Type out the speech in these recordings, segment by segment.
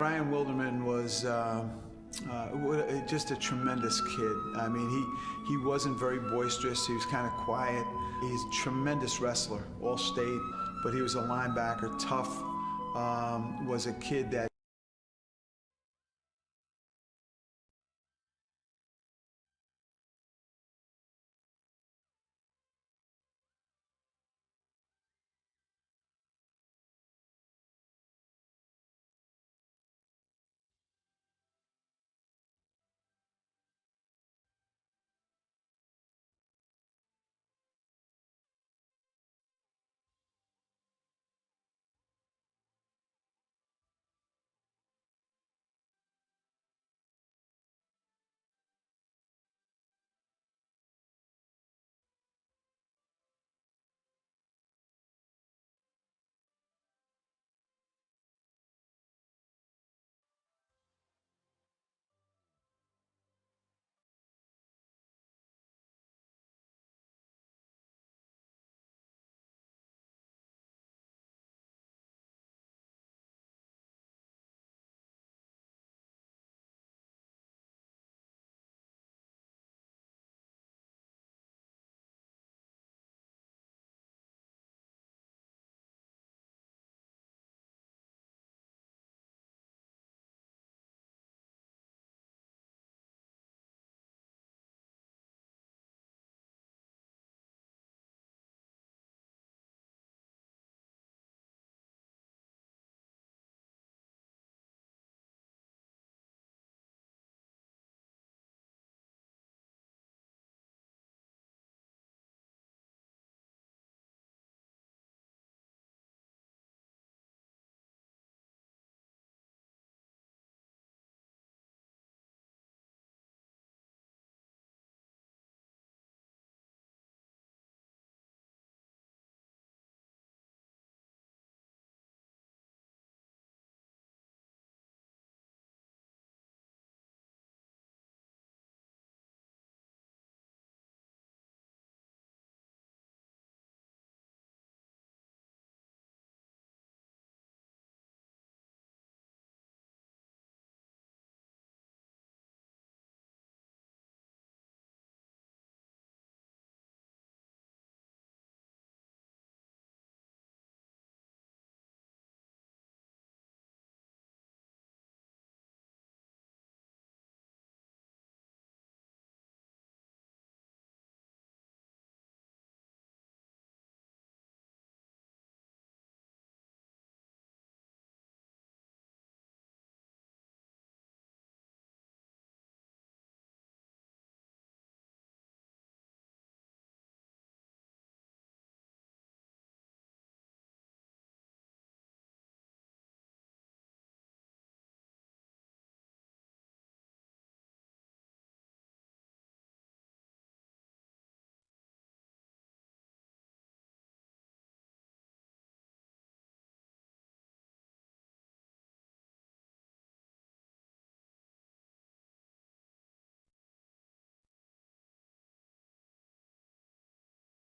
Brian Wilderman was just a tremendous kid. I mean, he wasn't very boisterous. He was kind of quiet. He's a tremendous wrestler, all state, but he was a linebacker, tough, was a kid that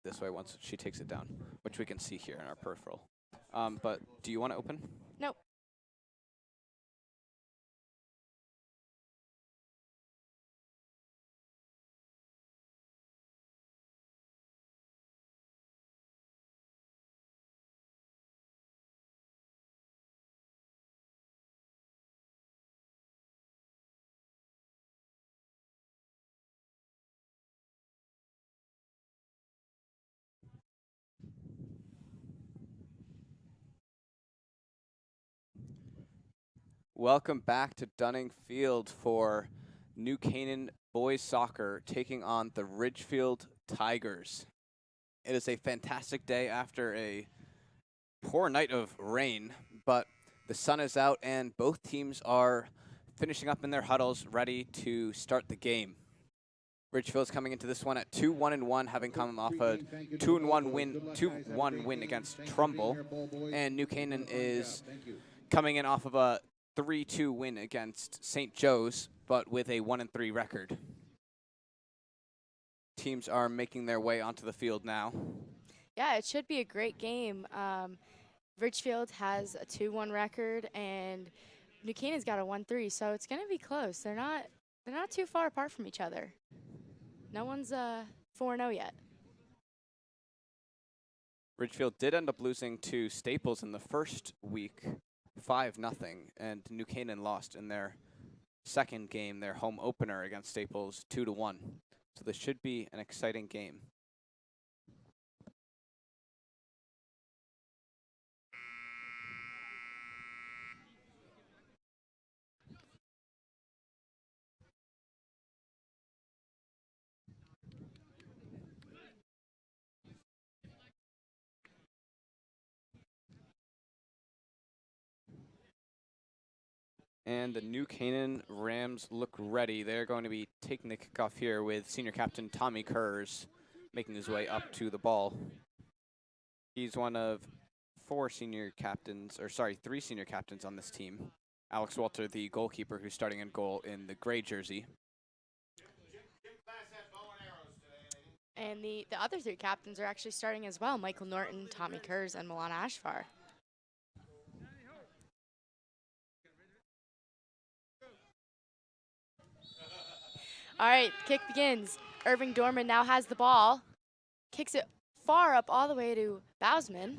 this way once she takes it down, which we can see here in our peripheral. But do you want to open? Nope. Welcome back to Dunning Field for New Canaan boys soccer taking on the Ridgefield Tigers. It is a fantastic day after a poor night of rain, but the sun is out and both teams are finishing up in their huddles ready to start the game. Ridgefield's coming into this one at 2-1-1, having come off a 2-1 win against Trumbull, and New Canaan is coming in off of a 3-2 win against St. Joe's, but with a 1-3 record. Teams are making their way onto the field now. Yeah, it should be a great game. Ridgefield has a 2-1 record, and New Canaan's got a 1-3, so it's gonna be close. They're not too far apart from each other. No one's 4-0 yet. Ridgefield did end up losing to Staples in the first week, 5-0, and New Canaan lost in their second game, their home opener against Staples, 2-1. So this should be an exciting game. And the New Canaan Rams look ready. They're going to be taking the kickoff here with senior captain Tommy Kurz making his way up to the ball. He's one of three senior captains on this team. Alex Walter, the goalkeeper, who's starting in goal in the gray jersey. And the other 3 captains are actually starting as well. Michael Norton, Tommy Kurz, and Milana Ashfar. All right, kick begins. Irving Dorman now has the ball. Kicks it far up all the way to Bousman.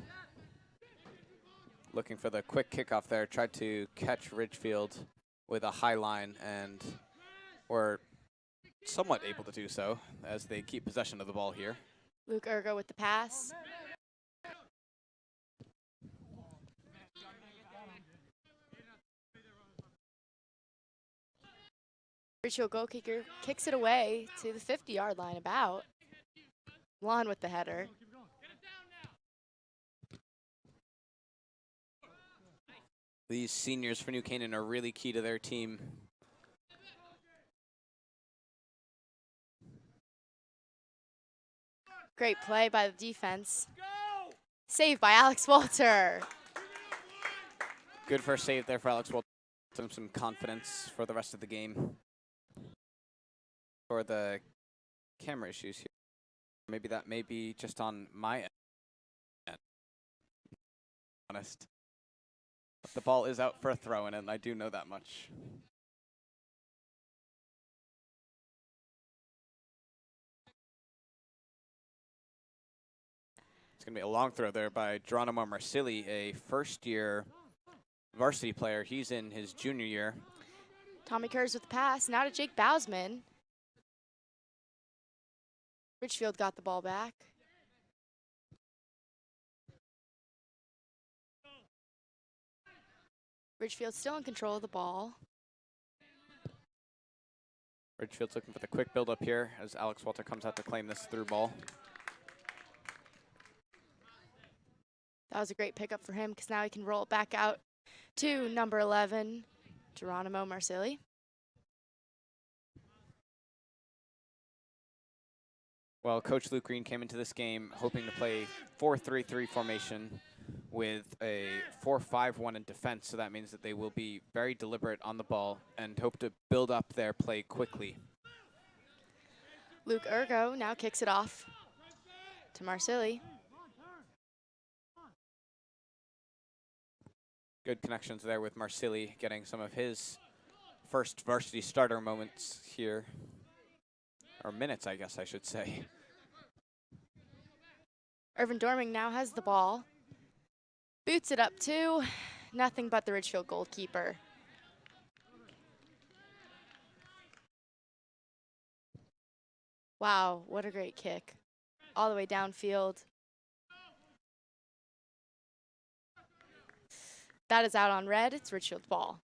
Looking for the quick kickoff there. Tried to catch Ridgefield with a high line and were somewhat able to do so as they keep possession of the ball here. Luke Ergo with the pass. Ridgefield goal kicker kicks it away to the 50-yard line about. Lon with the header. These seniors for New Canaan are really key to their team. Great play by the defense. Saved by Alex Walter. Good first save there for Alex Walter. Some confidence for the rest of the game. For the camera issues here. Maybe that may be just on my end. Honest. But the ball is out for a throw, and I do know that much. It's going to be a long throw there by Geronimo Marsili, a first-year varsity player. He's in his junior year. Tommy Kurz with the pass. Now to Jake Bousman. Ridgefield got the ball back. Ridgefield still in control of the ball. Ridgefield's looking for the quick build-up here as Alex Walter comes out to claim this through ball. That was a great pickup for him because now he can roll it back out to number 11, Geronimo Marsili. Well, Coach Luke Green came into this game hoping to play 4-3-3 formation with a 4-5-1 in defense, so that means that they will be very deliberate on the ball and hope to build up their play quickly. Luke Ergo now kicks it off to Marsili. Good connections there with Marsili, getting some of his first varsity starter moments here. Or minutes, I guess I should say. Irvin Dorming now has the ball. Boots it up to nothing but the Ridgefield goalkeeper. Wow, what a great kick. All the way downfield. That is out on red. It's Ridgefield's ball.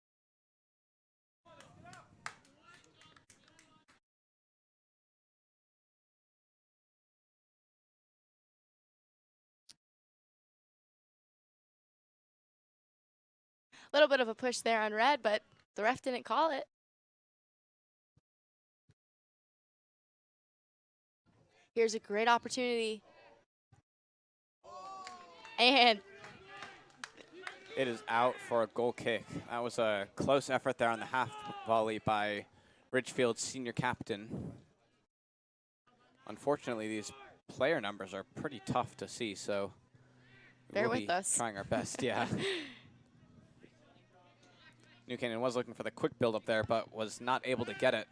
A little bit of a push there on red, but the ref didn't call it. Here's a great opportunity. And It is out for a goal kick. That was a close effort there on the half volley by Ridgefield's senior captain. Unfortunately, these player numbers are pretty tough to see, so bear we'll with be us. trying our best, yeah. New Canaan was looking for the quick build up there, but was not able to get it.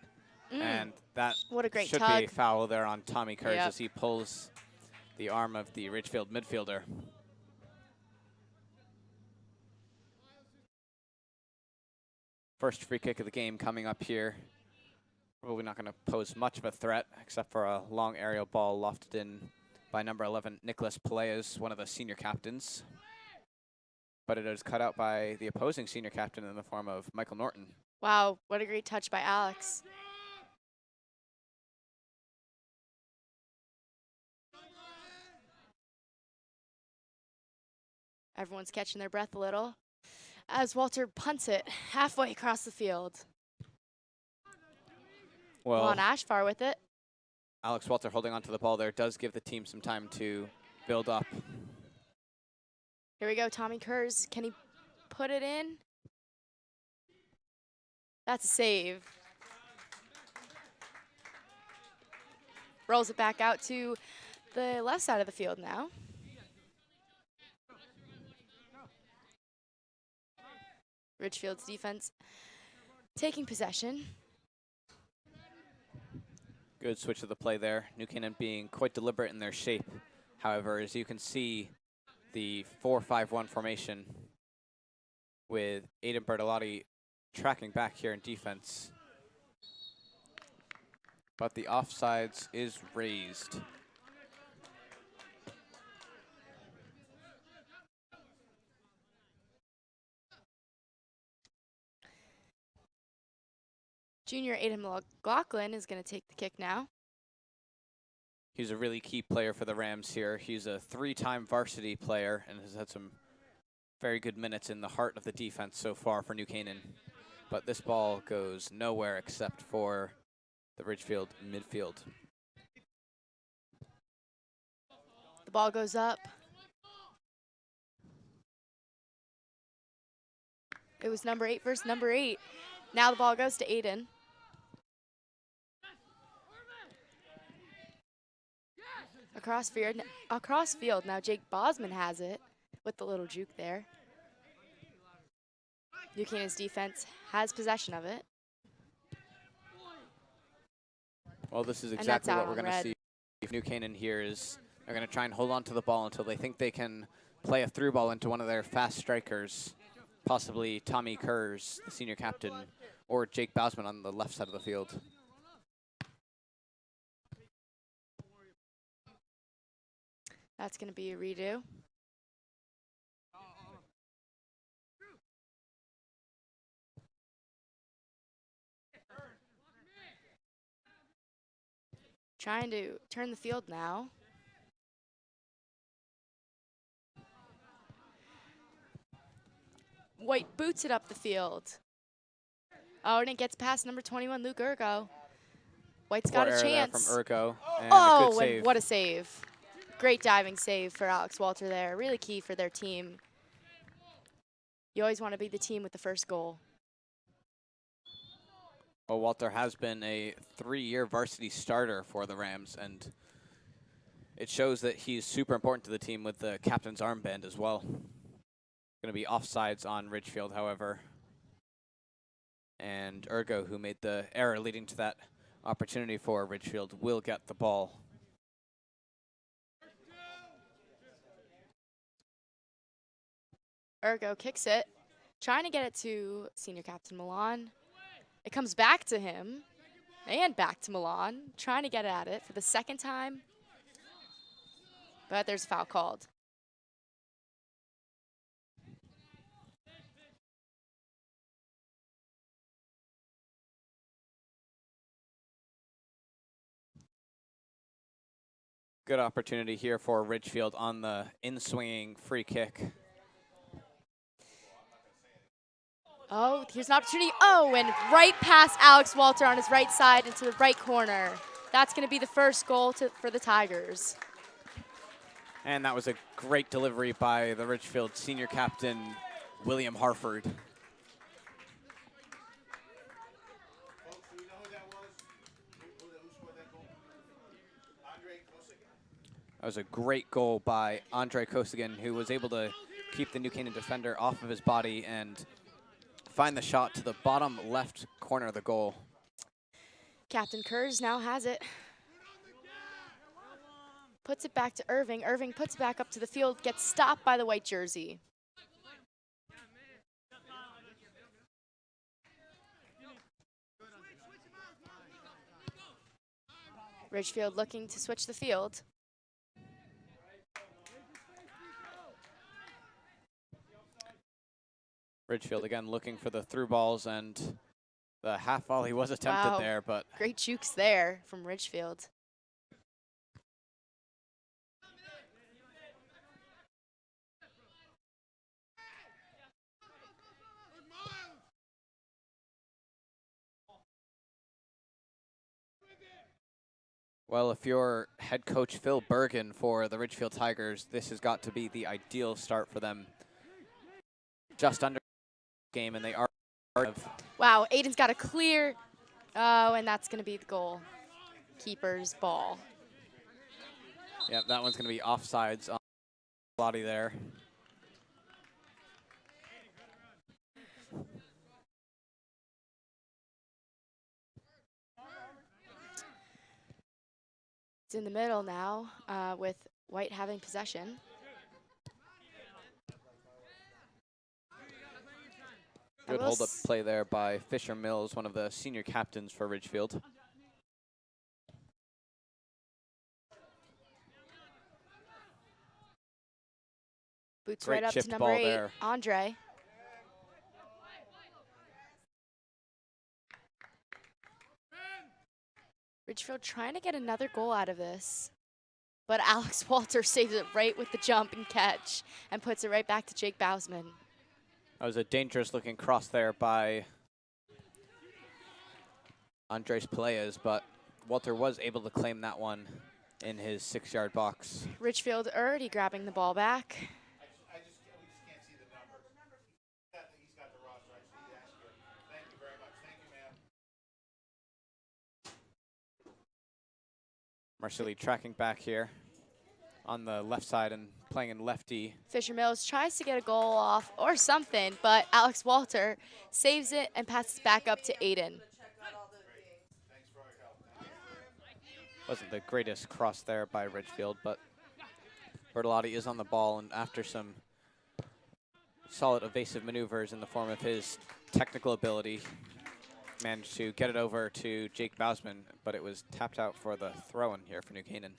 And that What a great should tug. be a foul there on Tommy Kurz Yep. as he pulls the arm of the Ridgefield midfielder. First free kick of the game coming up here. Probably not going to pose much of a threat, except for a long aerial ball lofted in by number 11, Nicholas Peleas, one of the senior captains. But it is cut out by the opposing senior captain in the form of Michael Norton. Wow, what a great touch by Alex. Everyone's catching their breath a little as Walter punts it halfway across the field. Well, On Ashfar with it. Alex Walter holding onto the ball there does give the team some time to build up. Here we go, Tommy Kurz. Can he put it in? That's a save. Rolls it back out to the left side of the field now. Ridgefield's defense taking possession. Good switch of the play there. New Canaan being quite deliberate in their shape. However, as you can see, the 4-5-1 formation with Aiden Bertolotti tracking back here in defense. But the offsides is raised. Junior Aiden McLaughlin is going to take the kick now. He's a really key player for the Rams here. He's a 3-time varsity player and has had some very good minutes in the heart of the defense so far for New Canaan. But this ball goes nowhere except for the Ridgefield midfield. The ball goes up. It was number 8 versus number 8. Now the ball goes to Aiden. Across field, now Jake Bosman has it with the little juke there. New Canaan's defense has possession of it. Well, this is that's exactly out what we're on going to red. see. If New Canaan here is, they're going to try and hold on to the ball until they think they can play a through ball into one of their fast strikers, possibly Tommy Kurz, the senior captain, or Jake Bosman on the left side of the field. That's going to be a redo. Trying to turn the field now. White boots it up the field. Oh, and it gets past number 21, Luke Urgo. White's got Poor a error there chance. from Urgo. And a Oh, good save. and what a save. Great diving save for Alex Walter there. Really key for their team. You always want to be the team with the first goal. Well, Walter has been a 3-year varsity starter for the Rams, and it shows that he's super important to the team with the captain's armband as well. Going to be offsides on Ridgefield, however. And Urgo, who made the error leading to that opportunity for Ridgefield, will get the ball. Urgo kicks it, trying to get it to senior captain Milan. It comes back to him and back to Milan, trying to get at it for the second time. But there's a foul called. Good opportunity here for Ridgefield on the in-swinging free kick. Oh, here's an opportunity. Oh, and right past Alex Walter on his right side into the right corner. That's going to be the first goal for the Tigers. And that was a great delivery by the Ridgefield senior captain, William Harford. That was a great goal by Andre Kosigan, who was able to keep the New Canaan defender off of his body and find the shot to the bottom left corner of the goal. Captain Kurz now has it. Puts it back to Irving. Irving puts it back up to the field, gets stopped by the white jersey. Ridgefield looking to switch the field. Ridgefield again looking for the through balls, and the half volley was attempted there, but great jukes there from Ridgefield. well, if you're head coach Phil Bergen for the Ridgefield Tigers, this has got to be the ideal start for them. Just under game, and they are. Wow, Aiden's got a clear. Oh, and that's going to be the goal. Keeper's ball. Yep, that one's going to be offsides on the body there. It's in the middle now with White having possession. Good hold-up play there by Fisher Mills, one of the senior captains for Ridgefield. Boots Great right up chipped to number ball 8, there. Andre. Ridgefield trying to get another goal out of this. But Alex Walter saves it right with the jump and catch and puts it right back to Jake Bausman. That was a dangerous looking cross there by Andres Peleas, but Walter was able to claim that one in his 6-yard box. Ridgefield already grabbing the ball back. We just can't see the numbers. He's got the roster. I see that. Thank you very much. Thank you, ma'am. Marsili tracking back here on the left side and playing in lefty. Fisher Mills tries to get a goal off or something, but Alex Walter saves it and passes back up to Aiden. Wasn't the greatest cross there by Ridgefield, but Bertolotti is on the ball, and after some solid evasive maneuvers in the form of his technical ability, managed to get it over to Jake Bausman, but it was tapped out for the throw-in here for New Canaan.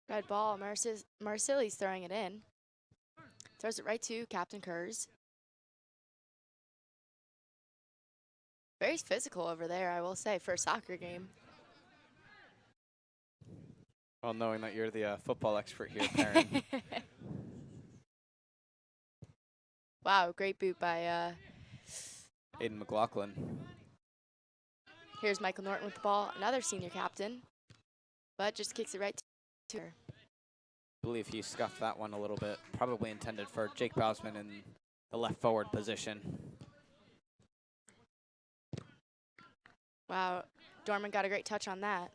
Red ball, Marsili's throwing it in. Throws it right to Captain Kurz. Very physical over there, I will say, for a soccer game. Well, knowing that you're the football expert here, Karen. Wow, great boot by Aiden McLaughlin. Here's Michael Norton with the ball, another senior captain, but just kicks it right to her. I believe he scuffed that one a little bit, probably intended for Jake Bausman in the left forward position. Wow, Dorman got a great touch on that.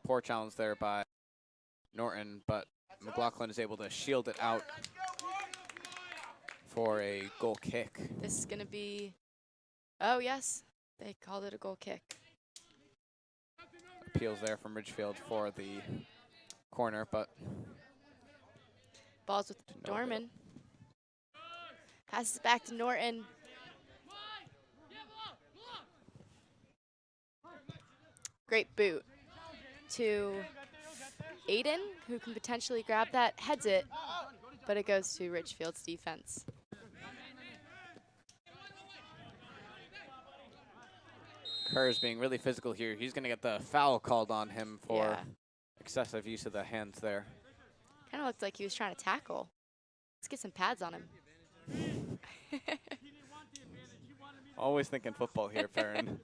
Poor challenge there by Norton, but McLaughlin is able to shield it out for a goal kick. This is going to be, oh yes, they called it a goal kick. Appeals there from Ridgefield for the corner, but Balls with Dorman. Passes it back to Norton. Great boot to Aiden, who can potentially grab that, heads it, but it goes to Ridgefield's defense. Kerr's being really physical here. He's going to get the foul called on him for Yeah. excessive use of the hands there. Kind of looked like he was trying to tackle. Let's get some pads on him. Always thinking football here, Farron.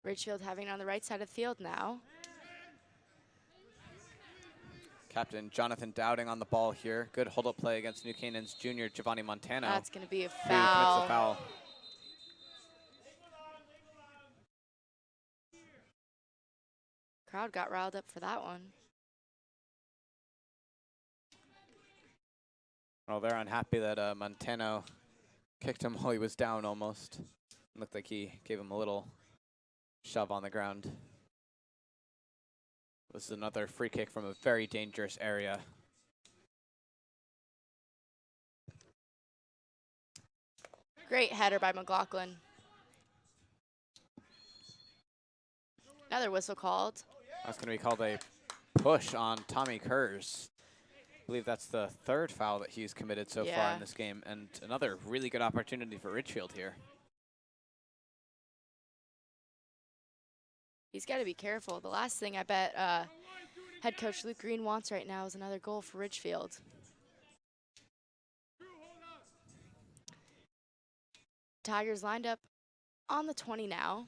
Ridgefield having it on the right side of the field now. Captain Jonathan Dowding on the ball here. Good hold-up play against New Canaan's junior Giovanni Montano. That's going to be a Who commits foul. the foul. Crowd got riled up for that one. Well, they're unhappy that Montano kicked him while he was down almost. Looked like he gave him a little shove on the ground. This is another free kick from a very dangerous area. Great header by McLaughlin. Another whistle called. That's going to be called a push on Tommy Kurz. I believe that's the third foul that he's committed so far in this game, and another really good opportunity for Ridgefield here. He's got to be careful. The last thing I bet head coach Luke Green wants right now is another goal for Ridgefield. Tigers lined up on the 20 now.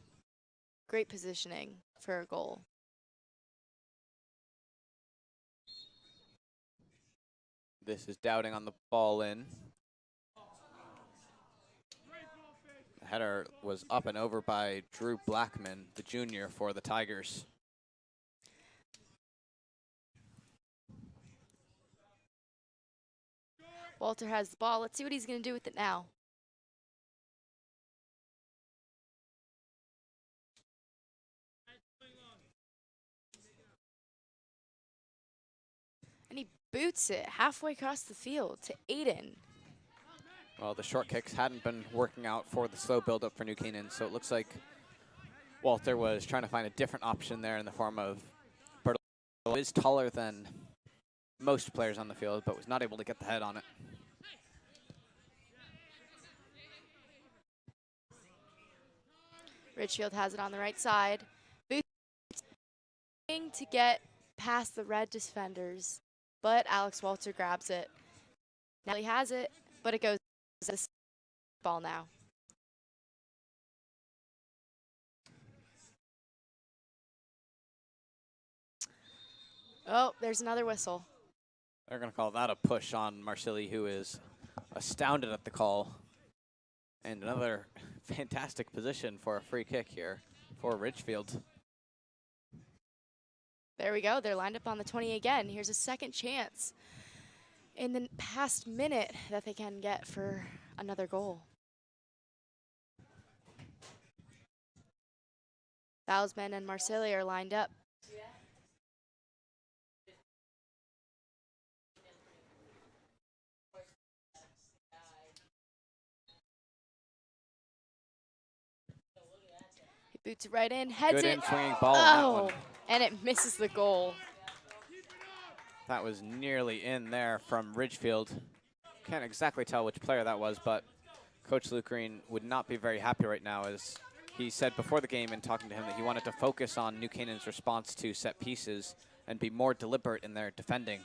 Great positioning for a goal. This is Dowding on the ball in. The header was up and over by Drew Blackman, the junior for the Tigers. Walter has the ball. Let's see what he's going to do with it now. And he boots it halfway across the field to Aiden. Well, the short kicks hadn't been working out for the slow build-up for New Canaan, so it looks like Walter was trying to find a different option there in the form of Bertolini, who is taller than most players on the field, but was not able to get the head on it. Ridgefield has it on the right side. Boots to get past the red defenders, but Alex Walter grabs it. Now he has it, but it goes to the ball now. Oh, there's another whistle. They're going to call that a push on Marsili, who is astounded at the call. And another fantastic position for a free kick here for Ridgefield. There we go. They're lined up on the 20 again. Here's a second chance in the past minute that they can get for another goal. Bowsman and Marsili are lined up. He boots it right in, heads Good it. in-swinging ball on that Oh, one. and it misses the goal. That was nearly in there from Ridgefield. Can't exactly tell which player that was, but Coach Luke Green would not be very happy right now, as he said before the game in talking to him that he wanted to focus on New Canaan's response to set pieces and be more deliberate in their defending.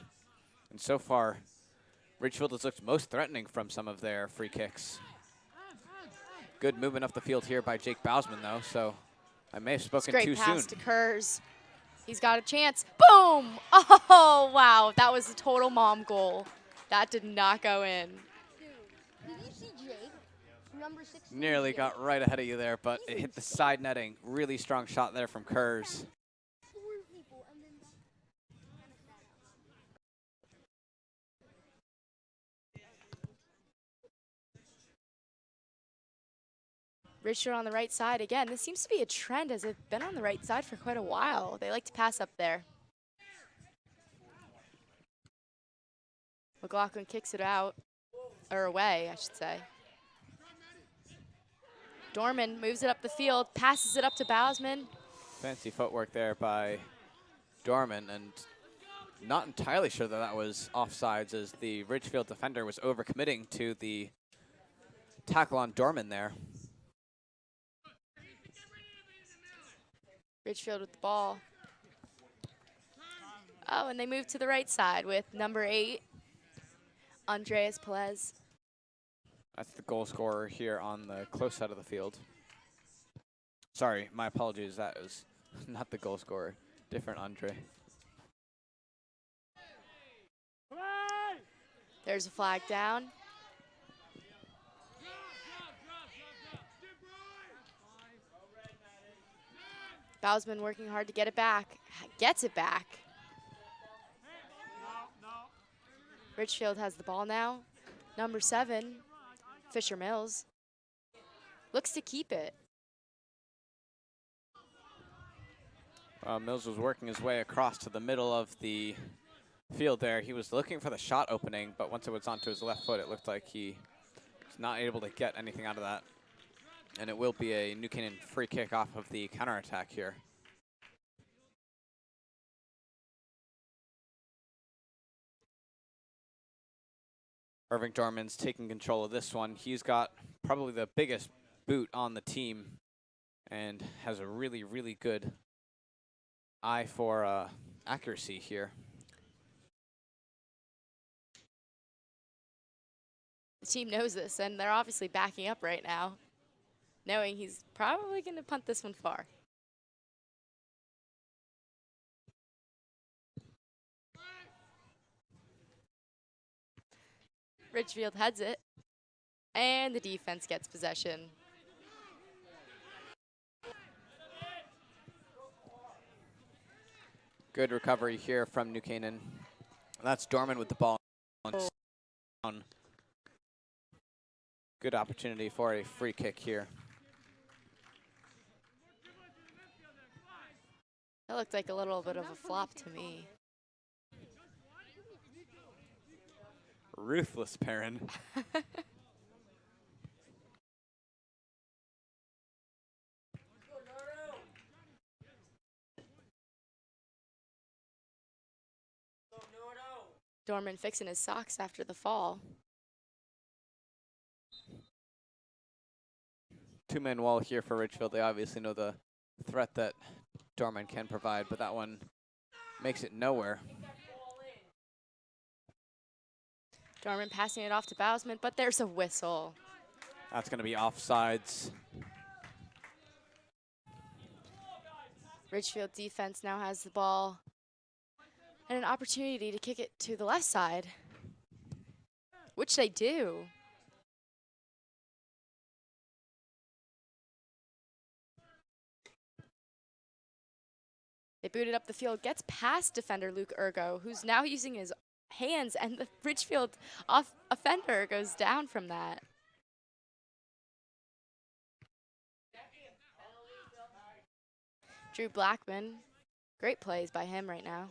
And so far, Ridgefield has looked most threatening from some of their free kicks. Good movement up the field here by Jake Bausman, though, so I may have spoken too Great pass soon. to Kurz. He's got a chance. Boom! Oh, wow. That was a total mom goal. That did not go in. Did you see Jake? Number 16. Nearly got right ahead of you there, but it hit the side netting. Really strong shot there from Kurz. 4 people and then Richard on the right side again. This seems to be a trend as they've been on the right side for quite a while. They like to pass up there. McLaughlin kicks it out, or away, I should say. Dorman moves it up the field, passes it up to Bausman. Fancy footwork there by Dorman, and not entirely sure that that was offsides, as the Ridgefield defender was overcommitting to the tackle on Dorman there. Ridgefield with the ball. Oh, and they move to the right side with number 8, Andreas Pelez. That's the goal scorer here on the close side of the field. Sorry, my apologies. That was not the goal scorer. Different Andre. There's a flag down. Bausman working hard to get it back. Gets it back. Ridgefield has the ball now. Number 7, Fisher Mills. Looks to keep it. Mills was working his way across to the middle of the field there. He was looking for the shot opening, but once it was onto his left foot, it looked like he was not able to get anything out of that. And it will be a New Canaan free kick off of the counterattack here. Irving Dorman's taking control of this one. He's got probably the biggest boot on the team and has a really, really good eye for accuracy here. The team knows this, and they're obviously backing up right now, knowing he's probably going to punt this one far. Ridgefield heads it, and the defense gets possession. Good recovery here from New Canaan. That's Dorman with the ball. Good opportunity for a free kick here. That looked like a little bit of a flop to me. Ruthless Perrin. Dorman fixing his socks after the fall. Two-man wall here for Ridgefield. They obviously know the threat that Dorman can provide, but that one makes it nowhere. Dorman passing it off to Bausman, but there's a whistle. That's going to be offsides. Ridgefield defense now has the ball and an opportunity to kick it to the left side, which they do. They booted up the field, gets past defender Luke Ergo, who's now using his hands, and the Ridgefield offender goes down from that. Drew Blackman, great plays by him right now.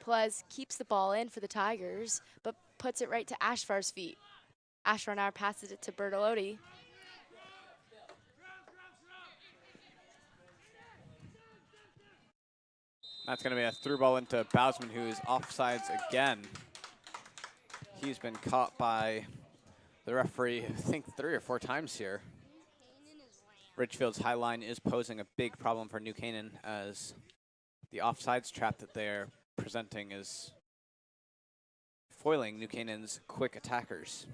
Plez keeps the ball in for the Tigers, but puts it right to Ashfar's feet. Ashfar now passes it to Bertolotti. That's going to be a through ball into Bausman, who is offsides again. He's been caught by the referee, I think 3 or 4 times here. Ridgefield's high line is posing a big problem for New Canaan, as the offsides trap that they're presenting is foiling New Canaan's quick attackers.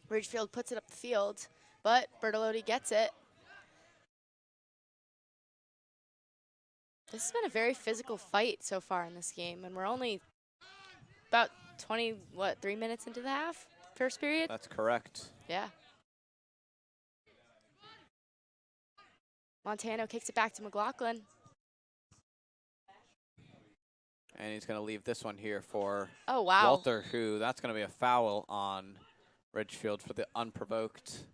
Ridgefield puts it up the field, but Bertolotti gets it. This has been a very physical fight so far in this game, and we're only about 3 minutes into the half, first period? That's correct. Yeah. Montano kicks it back to McLaughlin. And he's going to leave this one here for Oh, wow. Walter, who that's going to be a foul on Ridgefield for the unprovoked,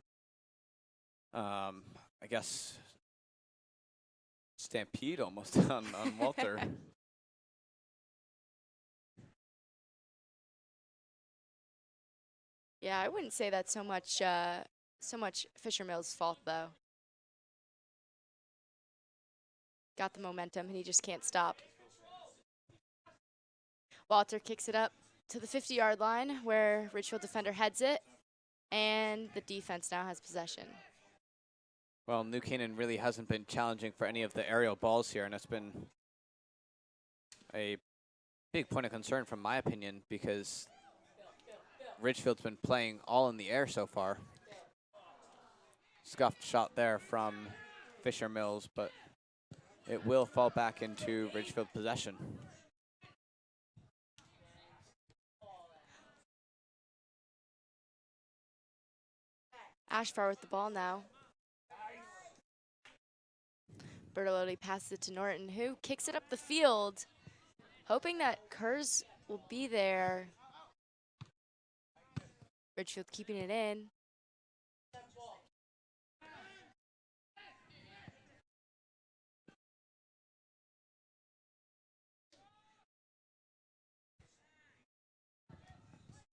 I guess, stampede almost on Walter. Yeah, I wouldn't say that's so much Fisher Mills' fault, though. got the momentum, and he just can't stop. Walter kicks it up to the 50-yard line where Ridgefield defender heads it, and the defense now has possession. Well, New Canaan really hasn't been challenging for any of the aerial balls here, and it's been a big point of concern from my opinion because Ridgefield's been playing all in the air so far. Scuffed shot there from Fisher Mills, but it will fall back into Ridgefield possession. Ashfar with the ball now. Bertolotti passes it to Norton, who kicks it up the field, hoping that Kurz will be there. Ridgefield keeping it in.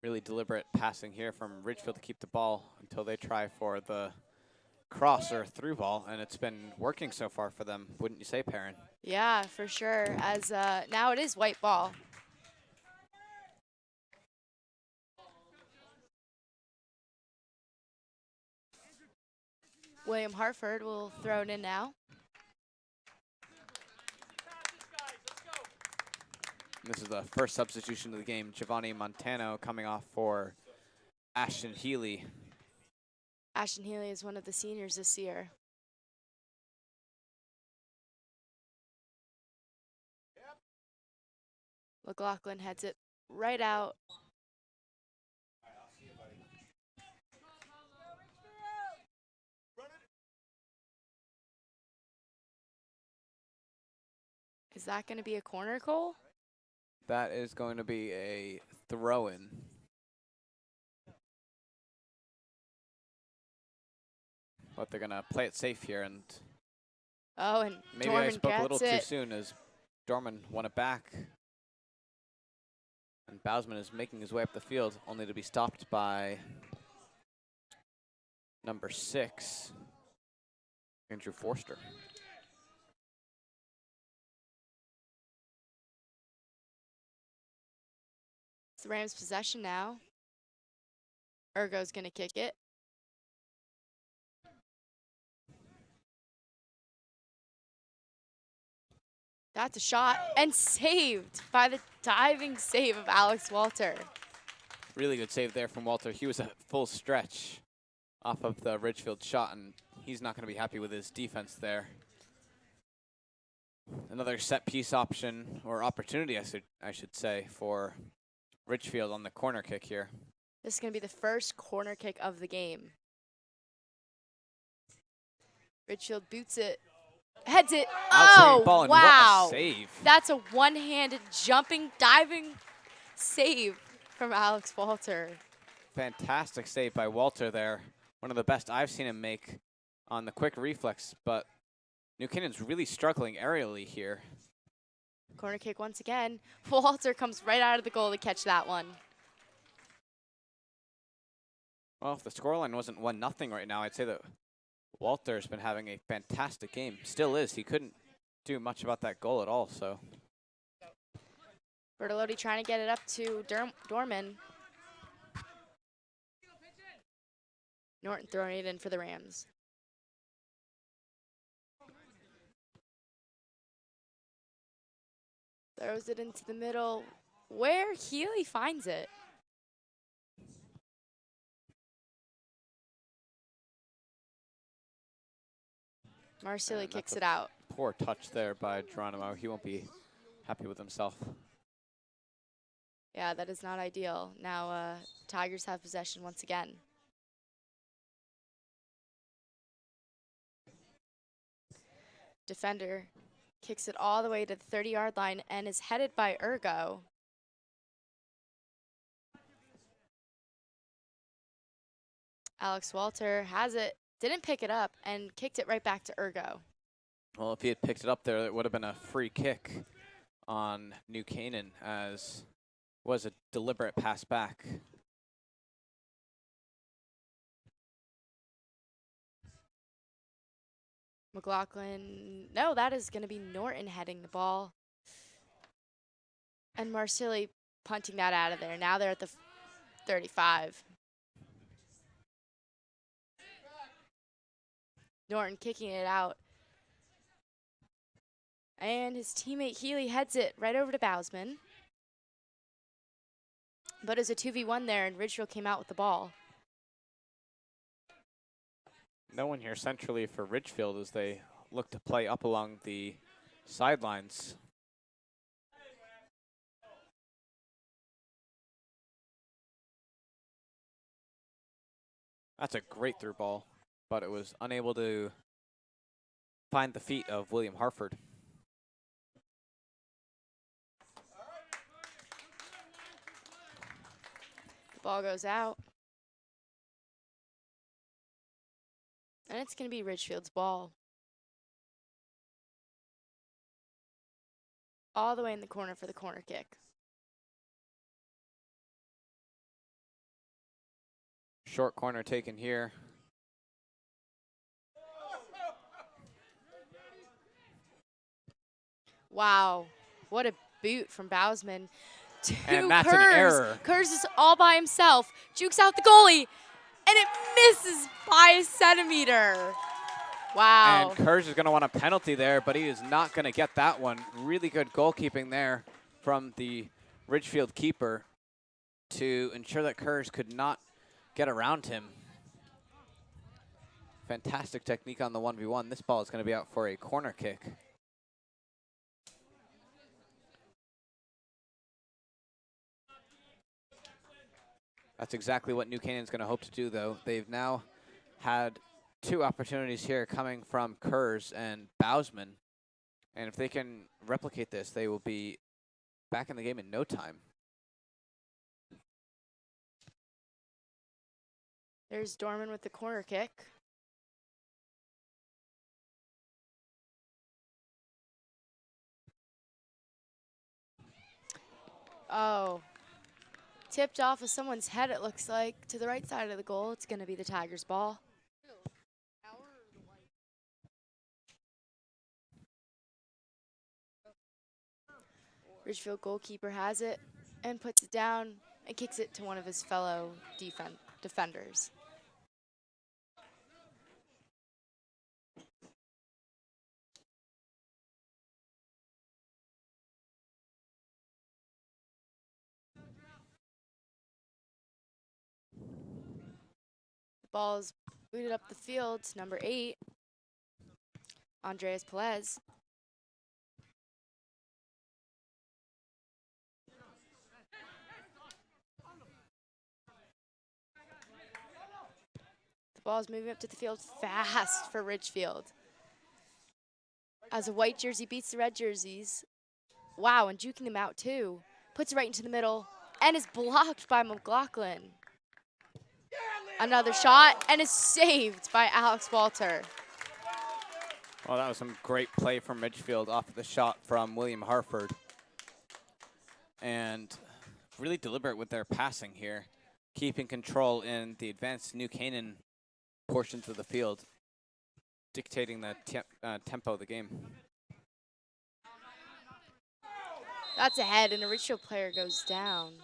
Really deliberate passing here from Ridgefield to keep the ball until they try for the cross or through ball, and it's been working so far for them, wouldn't you say, Perrin? Yeah, for sure, as now it is white ball. William Hartford will throw it in now. This is the first substitution of the game. Giovanni Montano coming off for Ashton Healy. Ashton Healy is one of the seniors this year. McLaughlin heads it right out. Is that going to be a corner, Cole? That is going to be a throw-in. But they're going to play it safe here, and Oh, and maybe Dorman I spoke a little gets too it. soon as Dorman won it back. And Bausman is making his way up the field, only to be stopped by number 6, Andrew Forster. It's the Rams' possession now. Ergo's going to kick it. That's a shot, and saved by the diving save of Alex Walter. Really good save there from Walter. He was a full stretch off of the Ridgefield shot, and he's not going to be happy with his defense there. Another set piece option, or opportunity, I should say, for Ridgefield on the corner kick here. This is going to be the first corner kick of the game. Ridgefield boots it, heads it. Outside ball, and wow. what a save. That's a one-handed jumping, diving save from Alex Walter. Fantastic save by Walter there. One of the best I've seen him make on the quick reflex, but New Canaan's really struggling aerially here. Corner kick once again. Walter comes right out of the goal to catch that one. Well, if the scoreline wasn't 1-0 right now, I'd say that Walter's been having a fantastic game. Still is. He couldn't do much about that goal at all, so. Bertolotti trying to get it up to Dorman. Norton throwing it in for the Rams. Throws it into the middle where Healy finds it. Marsilli kicks it out. Poor touch there by Geronimo. He won't be happy with himself. Yeah, that is not ideal. Now Tigers have possession once again. Defender kicks it all the way to the 30-yard line and is headed by Ergo. Alex Walter has it, didn't pick it up, and kicked it right back to Ergo. Well, if he had picked it up there, it would have been a free kick on New Canaan, as was a deliberate pass back. McLaughlin. No, that is going to be Norton heading the ball. And Marsilli punting that out of there. Now they're at the 35. Norton kicking it out. And his teammate Healy heads it right over to Bousman. But it was a 2v1 there, and Ridgefield came out with the ball. No one here centrally for Ridgefield as they look to play up along the sidelines. That's a great through ball, but it was unable to find the feet of William Harford. The ball goes out. And it's going to be Ridgefield's ball. All the way in the corner for the corner kick. Short corner taken here. Wow, what a boot from Bousman to And that's Kurz. an error. Kurz is all by himself, jukes out the goalie, and it misses by a centimeter. Wow. And Kurz is going to want a penalty there, but he is not going to get that one. Really good goalkeeping there from the Ridgefield keeper to ensure that Kurz could not get around him. Fantastic technique on the 1v1. This ball is going to be out for a corner kick. That's exactly what New Canaan's going to hope to do, though. They've now had 2 opportunities here coming from Kurz and Bousman. And if they can replicate this, they will be back in the game in no time. There's Dorman with the corner kick. Oh. Tipped off of someone's head, it looks like, to the right side of the goal. It's going to be the Tigers' ball. Ridgefield goalkeeper has it and puts it down and kicks it to one of his fellow defenders. The ball is booted up the field to number 8, Andreas Pelez. The ball is moving up to the field fast for Ridgefield. As a white jersey beats the red jerseys. Wow, and juking them out too. Puts it right into the middle and is blocked by McLaughlin. Another shot and is saved by Alex Walter. Well, that was some great play from Ridgefield off of the shot from William Harford. And really deliberate with their passing here, keeping control in the advanced New Canaan portions of the field, dictating the tempo of the game. That's ahead, and a Ridgefield player goes down.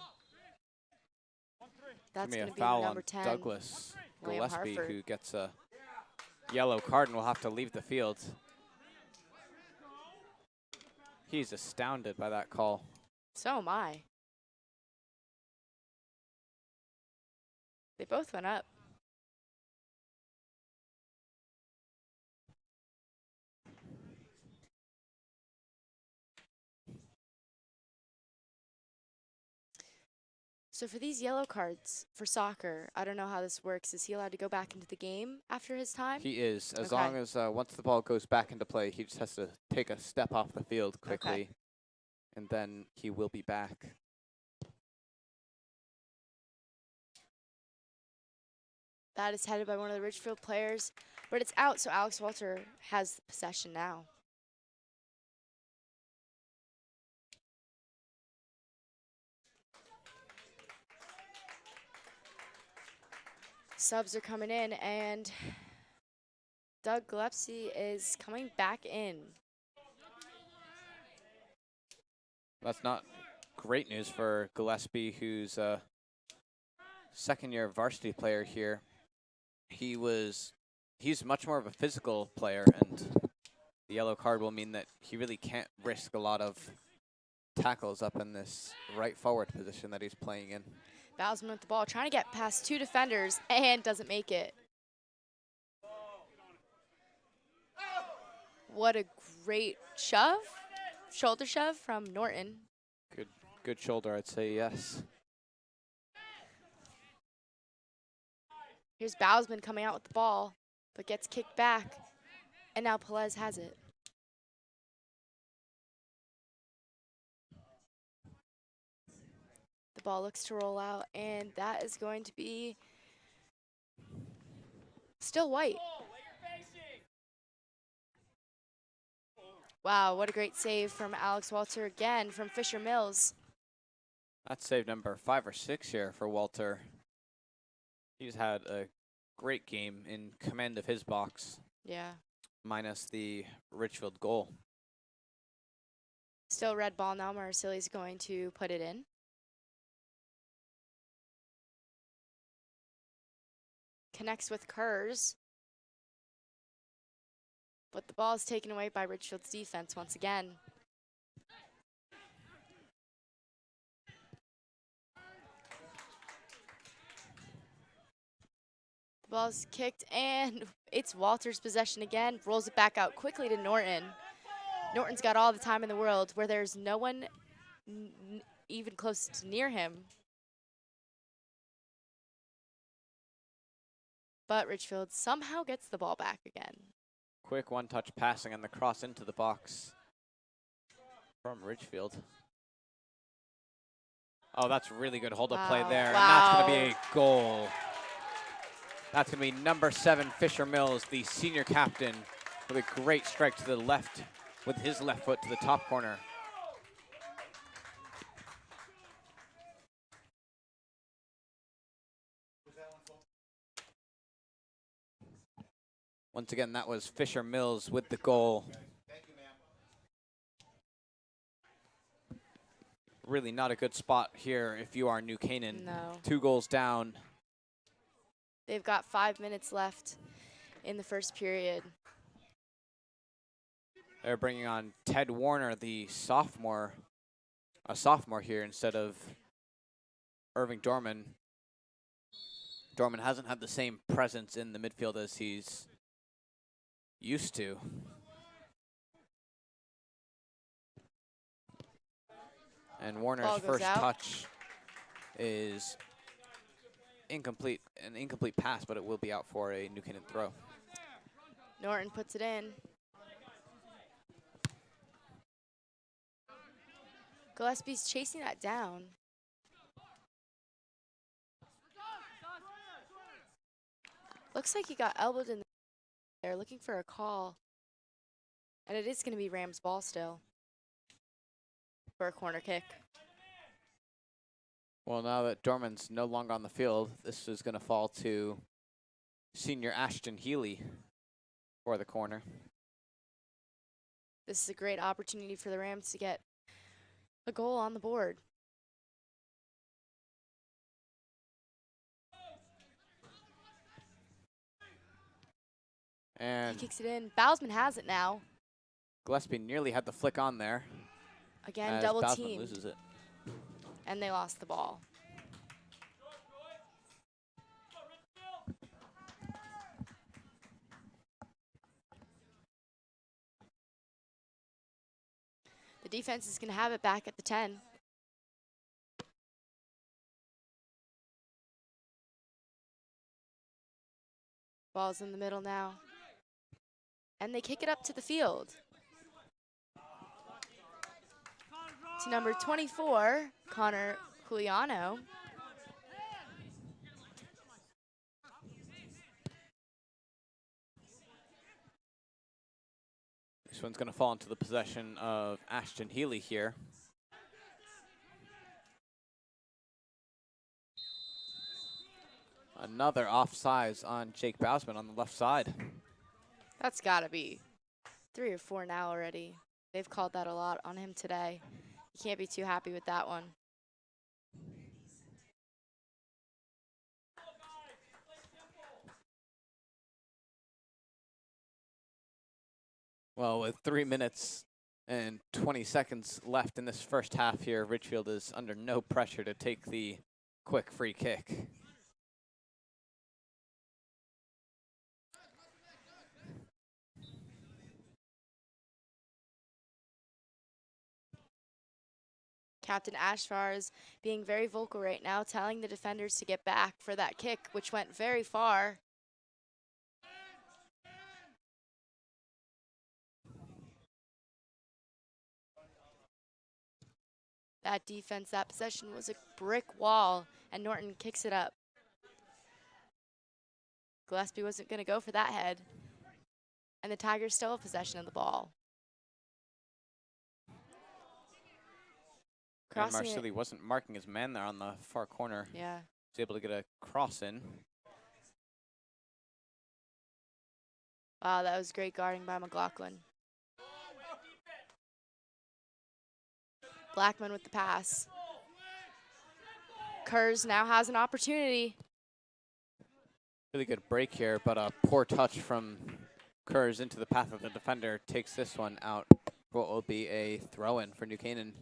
That's going to be foul number on 10, Douglas William Gillespie, Harford. who gets a yellow card and will have to leave the field. He's astounded by that call. So am I. They both went up. So for these yellow cards for soccer, I don't know how this works. Is he allowed to go back into the game after his time? He is, as Okay. long as once the ball goes back into play, he just has to take a step off the field quickly, Okay. and then he will be back. That is headed by one of the Ridgefield players, but it's out, so Alex Walter has the possession now. Subs are coming in, and Doug Gillespie is coming back in. That's not great news for Gillespie, who's a second-year varsity player here. He's much more of a physical player, and the yellow card will mean that he really can't risk a lot of tackles up in this right forward position that he's playing in. Bausman with the ball, trying to get past 2 defenders, and doesn't make it. What a great shove, shoulder shove from Norton. Good shoulder, I'd say, yes. Here's Bausman coming out with the ball, but gets kicked back, and now Pelez has it. The ball looks to roll out, and that is going to be still white. Wow, what a great save from Alex Walter again from Fisher Mills. That's save number 5 or 6 here for Walter. He's had a great game in command of his box. Yeah. Minus the Ridgefield goal. Still red ball now. Marcilli's going to put it in. Connects with Kurz. But the ball is taken away by Ridgefield's defense once again. The ball's kicked, and it's Walter's possession again. Rolls it back out quickly to Norton. Norton's got all the time in the world where there's no one even close to near him. But Ridgefield somehow gets the ball back again. Quick one-touch passing and the cross into the box from Ridgefield. Oh, that's really good hold-up play there. Wow. And that's going to be a goal. That's going to be number 7, Fisher Mills, the senior captain, with a great strike to the left, with his left foot to the top corner. Once again, that was Fisher Mills with the goal. Thank you, ma'am. Really not a good spot here if you are New Canaan. No. 2 goals down. They've got 5 minutes left in the first period. They're bringing on Ted Warner, the sophomore, a sophomore here instead of Irving Dorman. Dorman hasn't had the same presence in the midfield as he's used to. And Warner's Ball goes first out. touch is incomplete, an incomplete pass, but it will be out for a New Canaan throw. Norton puts it in. Gillespie's chasing that down. Looks like he got elbowed in there, looking for a call. And it is going to be Rams' ball still for a corner kick. Well, now that Dorman's no longer on the field, this is going to fall to senior Ashton Healy for the corner. This is a great opportunity for the Rams to get a goal on the board. And He kicks it in. Bausman has it now. Gillespie nearly had the flick on there. Again, as double Bausman team. loses it. And they lost the ball. The defense is going to have it back at the 10. Ball's in the middle now. And they kick it up to the field. To number 24, Connor Juliano. This one's going to fall into the possession of Ashton Healy here. Another offsides on Jake Bausman on the left side. That's got to be 3 or 4 now already. They've called that a lot on him today. You can't be too happy with that one. Well, with 3 minutes and 20 seconds left in this first half here, Ridgefield is under no pressure to take the quick free kick. Captain Ashfar is being very vocal right now, telling the defenders to get back for that kick, which went very far. That defense, that possession was a brick wall, and Norton kicks it up. Gillespie wasn't going to go for that head, and the Tigers still have possession of the ball. And Crossing Marsili wasn't marking his man there on the far corner. Yeah. Was able to get a cross in. Wow, that was great guarding by McLaughlin. Blackman with the pass. Kurz now has an opportunity. Really good break here, but a poor touch from Kurz into the path of the defender takes this one out. What will be a throw-in for New Canaan.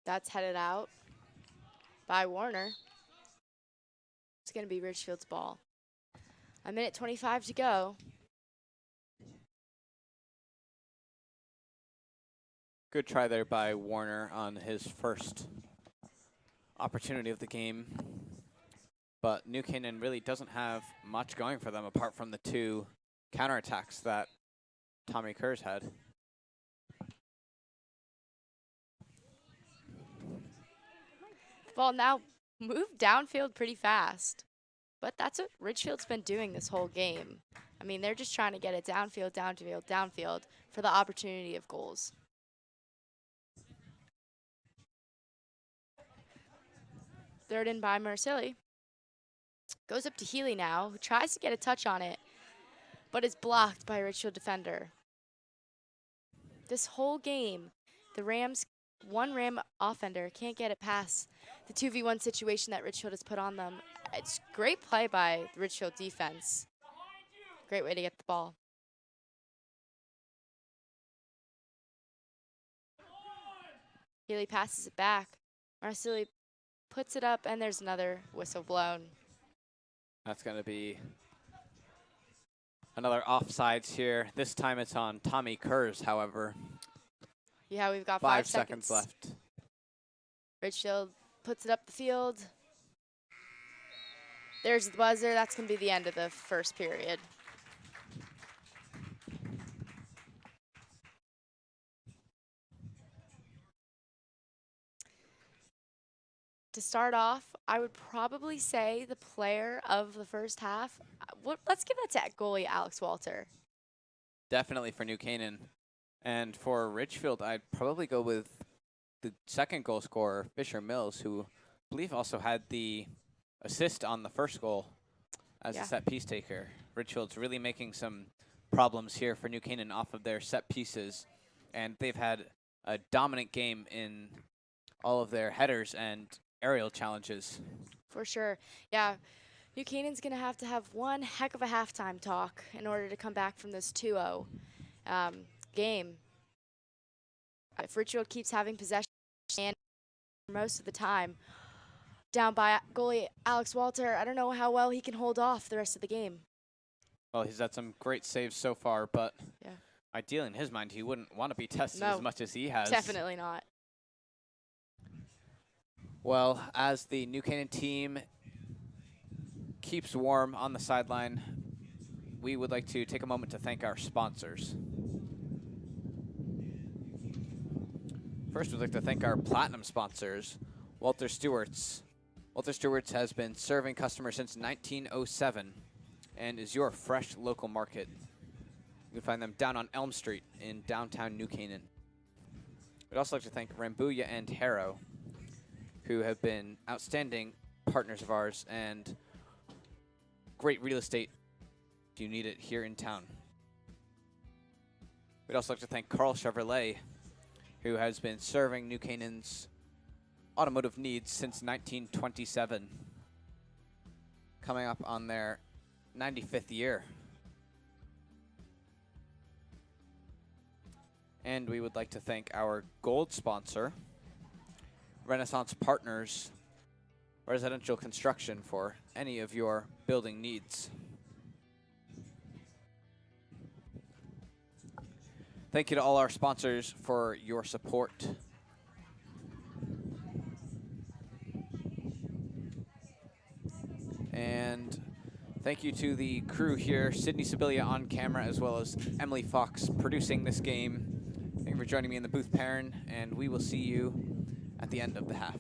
That's headed out by Warner. It's going to be Ridgefield's ball. 1:25 to go. Good try there by Warner on his first opportunity of the game. But New Canaan really doesn't have much going for them apart from the 2 counterattacks that Tommy Kurz had. Ball now moved downfield pretty fast. But that's what Ridgefield's been doing this whole game. I mean, they're just trying to get it downfield, downfield, downfield for the opportunity of goals. Third in by Marsili. Goes up to Healy now, who tries to get a touch on it, but is blocked by a Ridgefield defender. This whole game, the Rams, one Ram offender can't get it past the 2v1 situation that Ridgefield has put on them. It's great play by the Ridgefield defense. Great way to get the ball. Healy passes it back. Marsili puts it up, and there's another whistle blown. That's going to be another offsides here. This time it's on Tommy Kurz, however. Yeah, we've got 5 seconds left. Ridgefield puts it up the field. There's the buzzer. That's going to be the end of the first period. To start off, I would probably say the player of the first half. Let's give that to goalie Alex Walter. Definitely for New Canaan. And for Ridgefield, I'd probably go with the second goal scorer, Fisher Mills, who I believe also had the assist on the first goal as a set piece taker. Ridgefield's really making some problems here for New Canaan off of their set pieces. And they've had a dominant game in all of their headers and aerial challenges. For sure. Yeah. New Canaan's going to have one heck of a halftime talk in order to come back from this 2-0 game. If Ridgefield keeps having possession and most of the time, down by goalie Alex Walter, I don't know how well he can hold off the rest of the game. Well, he's had some great saves so far, but ideally in his mind, he wouldn't want to be tested as much as he has. Definitely not. Well, as the New Canaan team keeps warm on the sideline, we would like to take a moment to thank our sponsors. First, we'd like to thank our platinum sponsors, Walter Stewart's. Walter Stewart's has been serving customers since 1907 and is your fresh local market. You can find them down on Elm Street in downtown New Canaan. We'd also like to thank Rambuya and Harrow, who have been outstanding partners of ours and great real estate if you need it here in town. We'd also like to thank Carl Chevrolet, who has been serving New Canaan's automotive needs since 1927, coming up on their 95th year. And we would like to thank our gold sponsor, Renaissance Partners Residential Construction, for any of your building needs. Thank you to all our sponsors for your support. And thank you to the crew here, Sydney Sibilia on camera, as well as Emily Fox producing this game. Thank you for joining me in the booth, Perrin, and we will see you at the end of the half.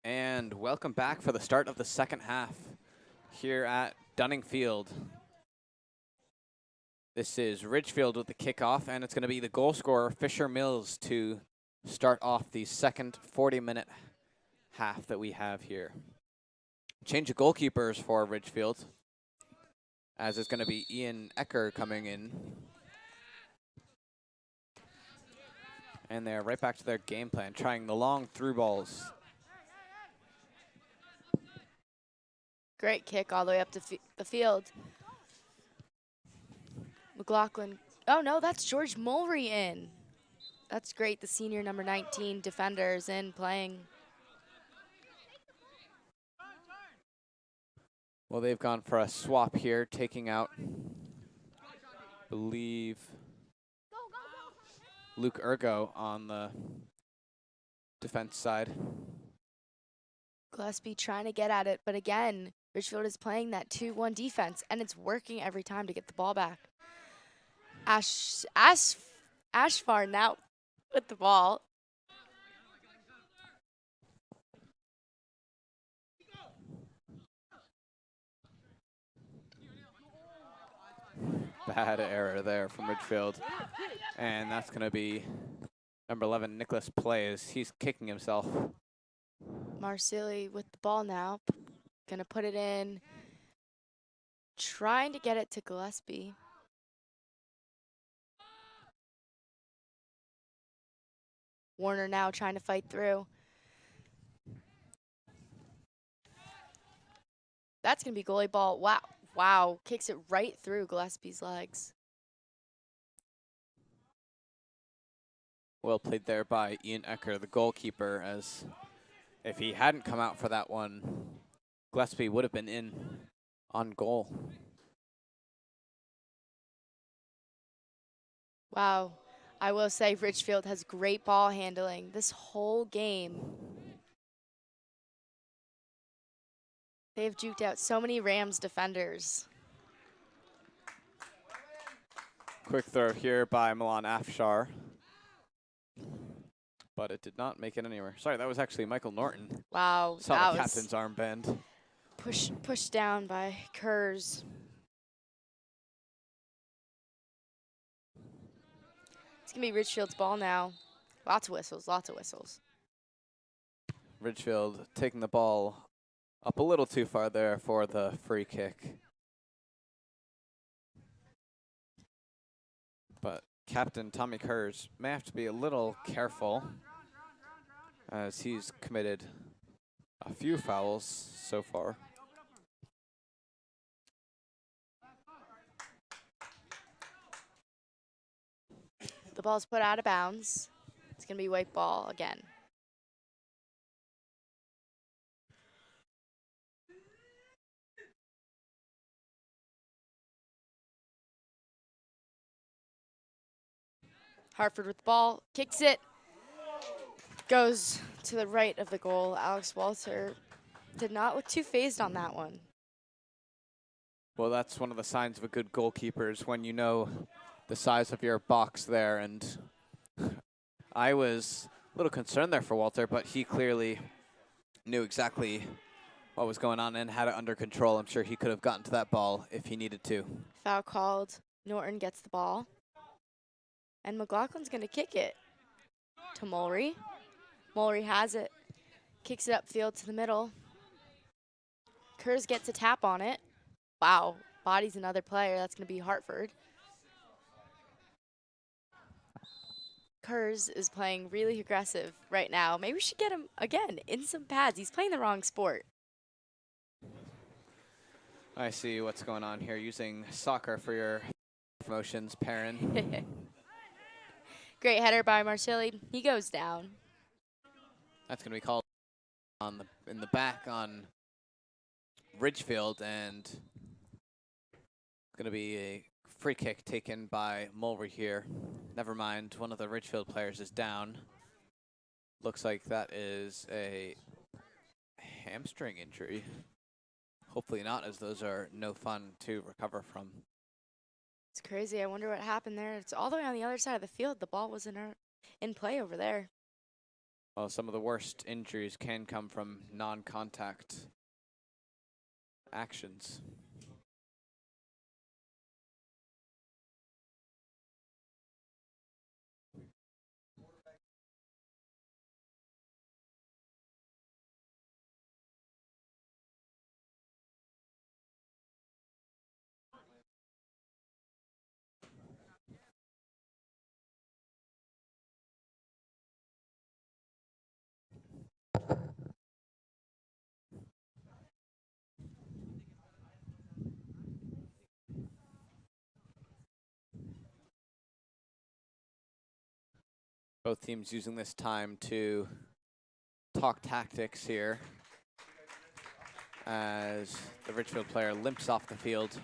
And welcome back for the start of the second half here at Dunning Field. This is Ridgefield with the kickoff, and it's going to be the goal scorer, Fisher Mills, to start off the second 40-minute half that we have here. Change of goalkeepers for Ridgefield, as it's going to be Ian Ecker coming in. And they're right back to their game plan, trying the long through balls. Great kick all the way up to the field. McLaughlin. Oh, no, that's George Mulry in. That's great. The senior number 19 defender is in playing. Well, they've gone for a swap here, taking out, I believe, Luke Ergo on the defense side. Gillespie trying to get at it, but again, Ridgefield is playing that 2-1 defense, and it's working every time to get the ball back. Ashfar now with the ball. Bad error there from Ridgefield. And that's going to be number 11, Nicholas Plays. He's kicking himself. Marsili with the ball now. Gonna put it in. Trying to get it to Gillespie. Warner now trying to fight through. That's gonna be goalie ball. Wow. Wow. Kicks it right through Gillespie's legs. Well played there by Ian Ecker, the goalkeeper, as if he hadn't come out for that one, Gillespie would have been in on goal. Wow. I will say Ridgefield has great ball handling this whole game. They've juked out so many Rams defenders. Quick throw here by Milan Afshar. But it did not make it anywhere. Sorry, that was actually Michael Norton. Wow. Saw that the was captain's arm bend. pushed down by Kurz. It's going to be Ridgefield's ball now. Lots of whistles, lots of whistles. Ridgefield taking the ball up a little too far there for the free kick. But Captain Tommy Kurz may have to be a little careful, as he's committed a few fouls so far. The ball's put out of bounds. It's going to be white ball again. Hartford with the ball, kicks it, goes to the right of the goal. Alex Walter did not look too phased on that one. Well, that's one of the signs of a good goalkeeper, is when you know the size of your box there. And I was a little concerned there for Walter, but he clearly knew exactly what was going on and had it under control. I'm sure he could have gotten to that ball if he needed to. Foul called. Norton gets the ball. And McLaughlin's going to kick it to Mulry. Mulry has it. Kicks it upfield to the middle. Kurz gets a tap on it. Wow. Bodies another player. That's going to be Hartford. Kurz is playing really aggressive right now. Maybe we should get him, again, in some pads. He's playing the wrong sport. I see what's going on here, using soccer for your promotions, Perrin. Great header by Marsili. He goes down. That's going to be called on in the back on Ridgefield, and going to be a free kick taken by Mulry here. Never mind, one of the Ridgefield players is down. Looks like that is a hamstring injury. Hopefully not, as those are no fun to recover from. It's crazy. I wonder what happened there. It's all the way on the other side of the field. The ball was in play over there. Well, some of the worst injuries can come from non-contact actions. Both teams using this time to talk tactics here as the Ridgefield player limps off the field.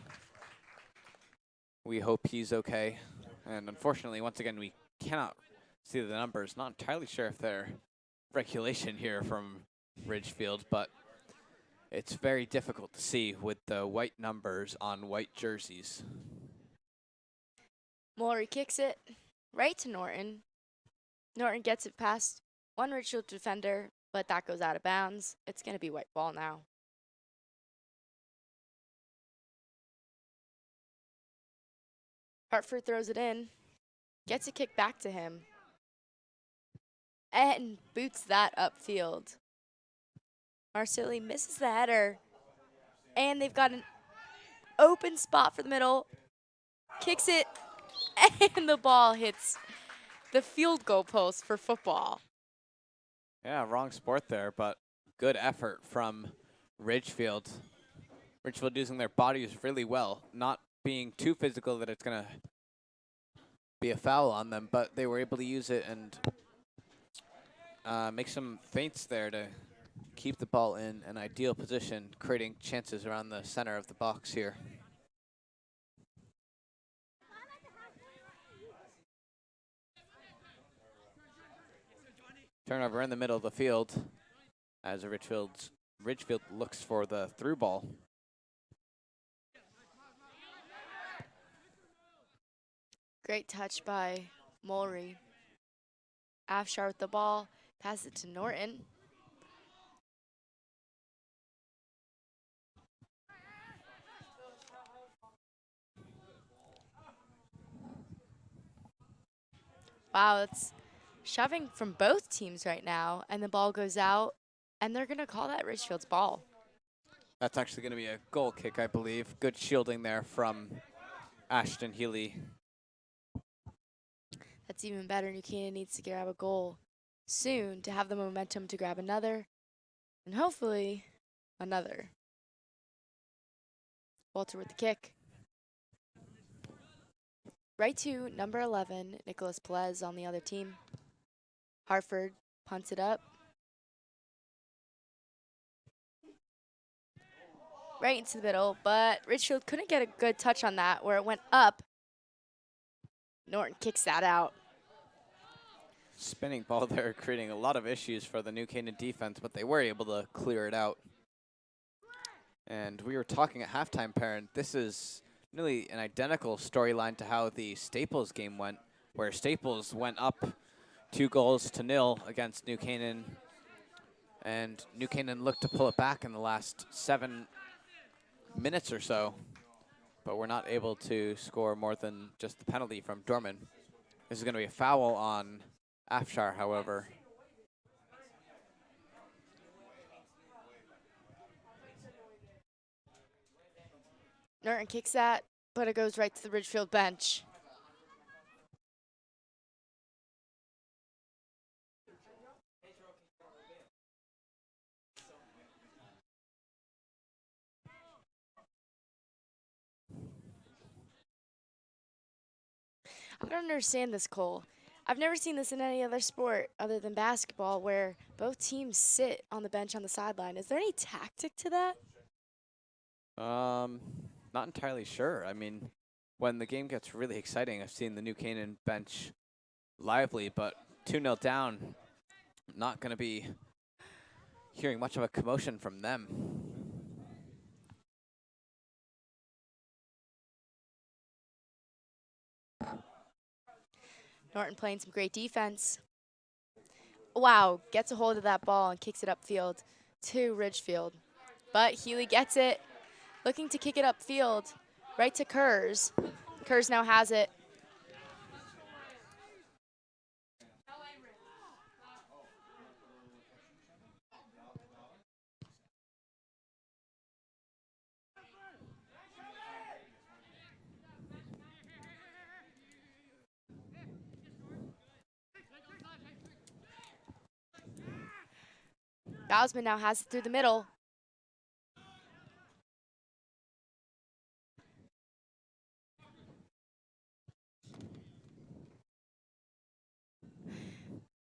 We hope he's okay. And unfortunately, once again, we cannot see the numbers. Not entirely sure if they're regulation here from Ridgefield, but it's very difficult to see with the white numbers on white jerseys. Maury kicks it right to Norton. Norton gets it past one Ridgefield defender, but that goes out of bounds. It's going to be white ball now. Hartford throws it in, gets a kick back to him, and boots that upfield. Marsilli misses the header, and they've got an open spot for the middle. Kicks it, and the ball hits the field goal post for football. Yeah, wrong sport there, but good effort from Ridgefield. Ridgefield using their bodies really well, not being too physical that it's going to be a foul on them, but they were able to use it and make some feints there to keep the ball in an ideal position, creating chances around the center of the box here. Turnover in the middle of the field as Ridgefield looks for the through ball. Great touch by Mulry. Afshar with the ball, pass it to Norton. Wow, it's shoving from both teams right now, and the ball goes out, and they're going to call that Ridgefield's ball. That's actually going to be a goal kick, I believe. Good shielding there from Ashton Healy. That's even better. New Canaan needs to grab a goal soon to have the momentum to grab another, and hopefully another. Walter with the kick. Right to number 11, Nicholas Pelez on the other team. Hartford punts it up. Right into the middle, but Ridgefield couldn't get a good touch on that where it went up. Norton kicks that out. Spinning ball there, creating a lot of issues for the New Canaan defense, but they were able to clear it out. And we were talking at halftime, Perrin. This is nearly an identical storyline to how the Staples game went, where Staples went up 2-0 against New Canaan, and New Canaan looked to pull it back in the last 7 minutes or so, but we're not able to score more than just the penalty from Dorman. This is going to be a foul on Afshar, however. Norton kicks that, but it goes right to the Ridgefield bench. I don't understand this, Cole. I've never seen this in any other sport other than basketball where both teams sit on the bench on the sideline. Is there any tactic to that? Not entirely sure. I mean, when the game gets really exciting, I've seen the New Canaan bench lively, but 2-0 down, not going to be hearing much of a commotion from them. Norton playing some great defense. wow, gets a hold of that ball and kicks it upfield to Ridgefield. But Healy gets it, looking to kick it upfield, right to Kurz. Kurz now has it. Bausman now has it through the middle.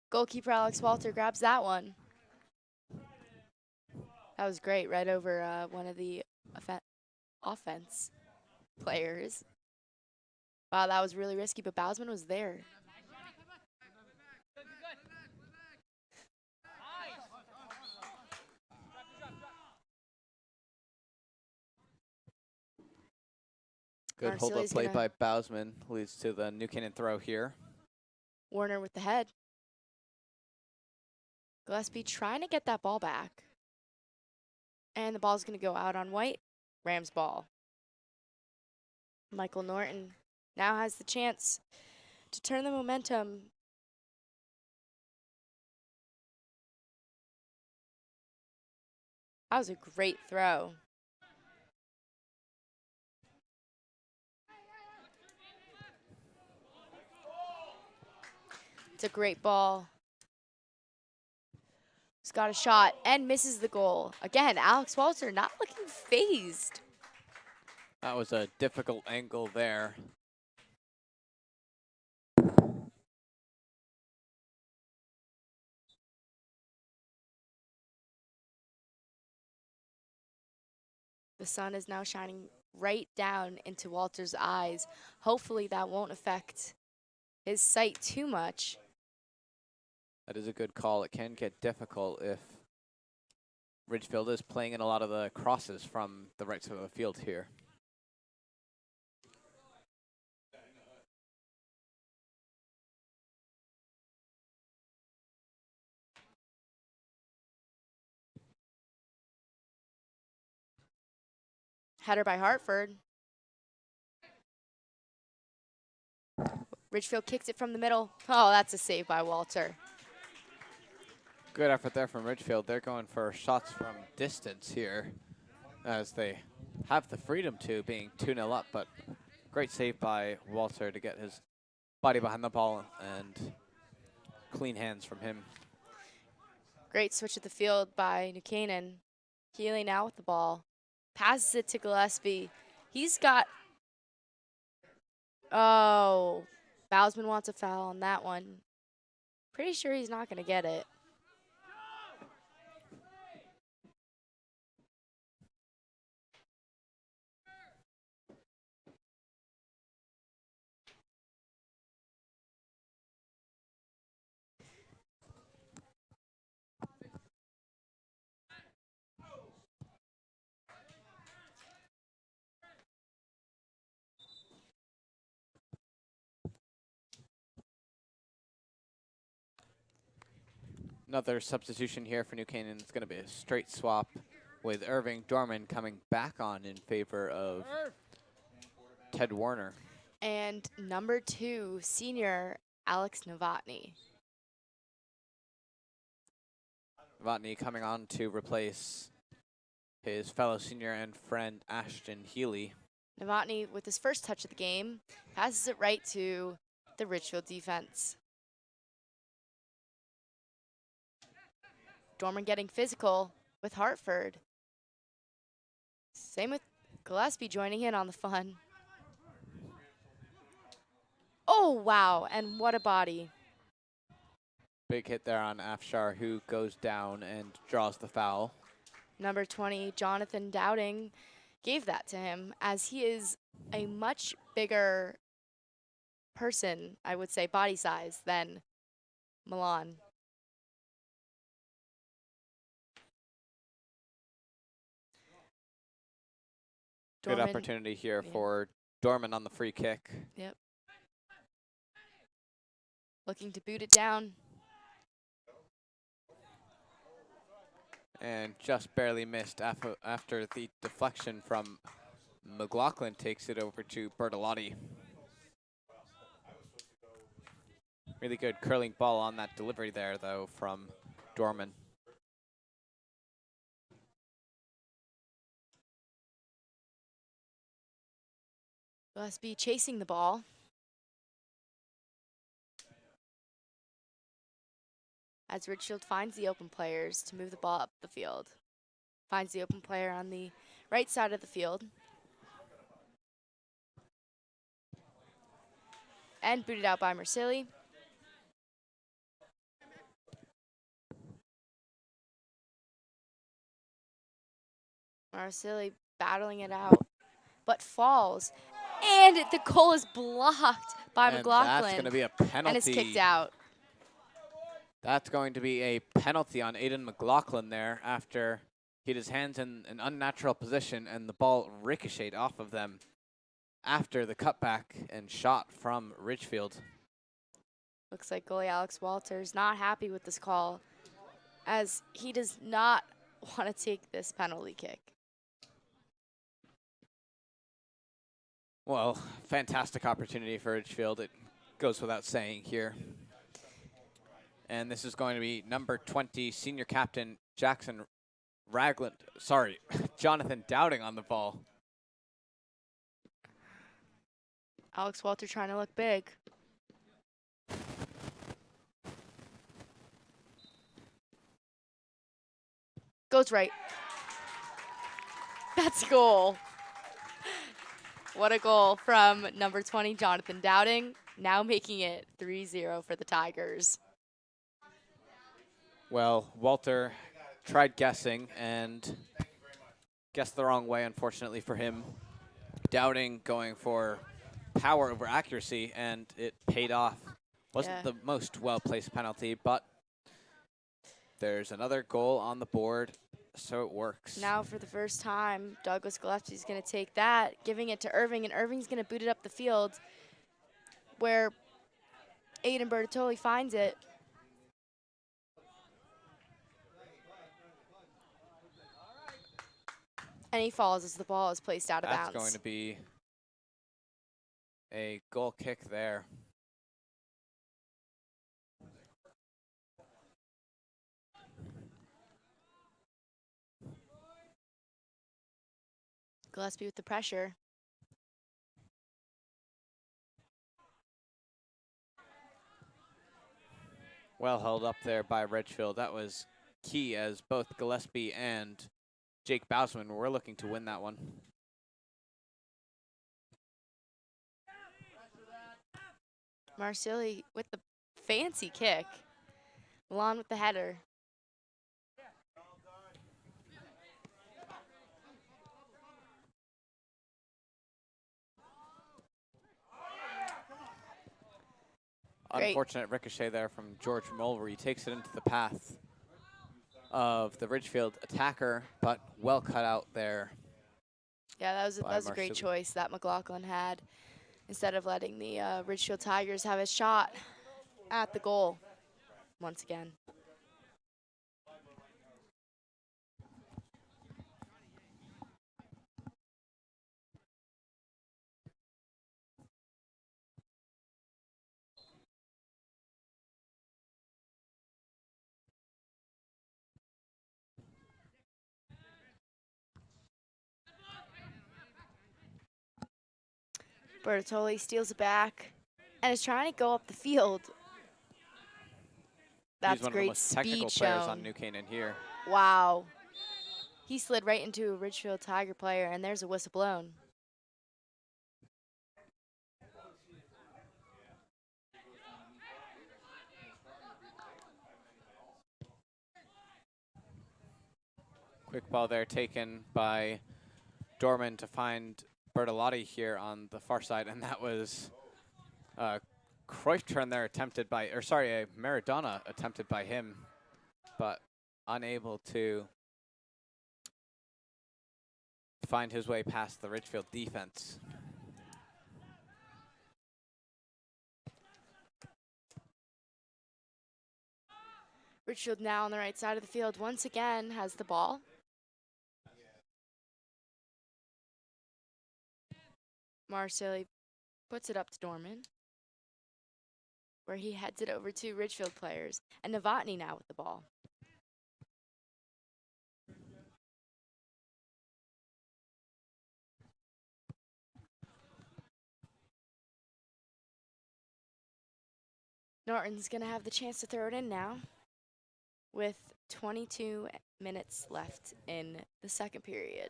Goalkeeper Alex Walter grabs that one. That was great, right over one of the offense players. Wow, that was really risky, but Bausman was there. Good hold-up Arceli's play gonna- by Bausman leads to the New Canaan throw here. Warner with the head. Gillespie trying to get that ball back. And the ball's going to go out on White. Rams ball. Michael Norton now has the chance to turn the momentum. That was a great throw. It's a great ball. He's got a shot and misses the goal. Again, Alex Walter not looking phased. That was a difficult angle there. The sun is now shining right down into Walter's eyes. Hopefully that won't affect his sight too much. That is a good call. It can get difficult if Ridgefield is playing in a lot of the crosses from the right side of the field here. Header by Hartford. Ridgefield kicks it from the middle. Oh, that's a save by Walter. Good effort there from Ridgefield. They're going for shots from distance here as they have the freedom to, being 2-0 up, but great save by Walter to get his body behind the ball and clean hands from him. Great switch of the field by New Canaan. Healy now with the ball. Passes it to Gillespie. He's got... Oh, Bausman wants a foul on that one. Pretty sure he's not going to get it. Another substitution here for New Canaan. It's going to be a straight swap with Irving Dorman coming back on in favor of Ted Warner. And number 2, senior Alex Novotny. Novotny coming on to replace his fellow senior and friend Ashton Healy. Novotny with his first touch of the game, passes it right to the Ridgefield defense. Dorman getting physical with Hartford. Same with Gillespie joining in on the fun. Oh, wow, and what a body. Big hit there on Afshar, who goes down and draws the foul. Number 20, Jonathan Dowding, gave that to him, as he is a much bigger person, I would say, body size, than Milan. Good Dorman, opportunity here yeah. for Dorman on the free kick. Yep. Looking to boot it down. And just barely missed after the deflection from McLaughlin takes it over to Bertolotti. Really good curling ball on that delivery there, though, from Dorman. Gillespie chasing the ball. As Ridgefield finds the open players to move the ball up the field. Finds the open player on the right side of the field. And booted out by Marsili. Marsili battling it out, but falls. And the goal is blocked by And McLaughlin. that's going to be a penalty. And it's kicked out. That's going to be a penalty on Aiden McLaughlin there after he had his hands in an unnatural position and the ball ricocheted off of them after the cutback and shot from Ridgefield. Looks like goalie Alex Walters not happy with this call, as he does not want to take this penalty kick. Well, fantastic opportunity for Ridgefield. It goes without saying here. And this is going to be number 20, senior captain Jonathan Dowding on the ball. Alex Walter trying to look big. Goes right. That's a goal. What a goal from number 20, Jonathan Dowding, now making it 3-0 for the Tigers. Well, Walter tried guessing and guessed the wrong way, unfortunately for him. Dowding going for power over accuracy, and it paid off. Wasn't the most well-placed penalty, but there's another goal on the board, so it works. Now for the first time, Douglas Gillespie's going to take that, giving it to Irving, and Irving's going to boot it up the field where Aiden Bertoli finds it. And he falls as the ball is placed out of bounds. That's going to be a goal kick there. Gillespie with the pressure. Well held up there by Ridgefield. That was key, as both Gillespie and Jake Bausman were looking to win that one. Marsili with the fancy kick. Milan with the header. Great. Unfortunate ricochet there from George Mulvery. He takes it into the path of the Ridgefield attacker, but well cut out there. Yeah, that was a great Marsili. choice that McLaughlin had, instead of letting the Ridgefield Tigers have a shot at the goal once again. Bertoli steals it back and is trying to go up the field. That's He's one great of the most technical speed players shown. on New Canaan here. Wow. He slid right into a Ridgefield Tiger player, and there's a whistle blown. Quick ball there taken by Dorman to find Bertolotti here on the far side, and that was a Cruyff turn there attempted by, or sorry, a Maradona attempted by him, but unable to find his way past the Ridgefield defense. Ridgefield now on the right side of the field once again has the ball. Marcelli puts it up to Norman, where he heads it over to Ridgefield players. And Novotny now with the ball. Norton's going to have the chance to throw it in now with 22 minutes left in the second period.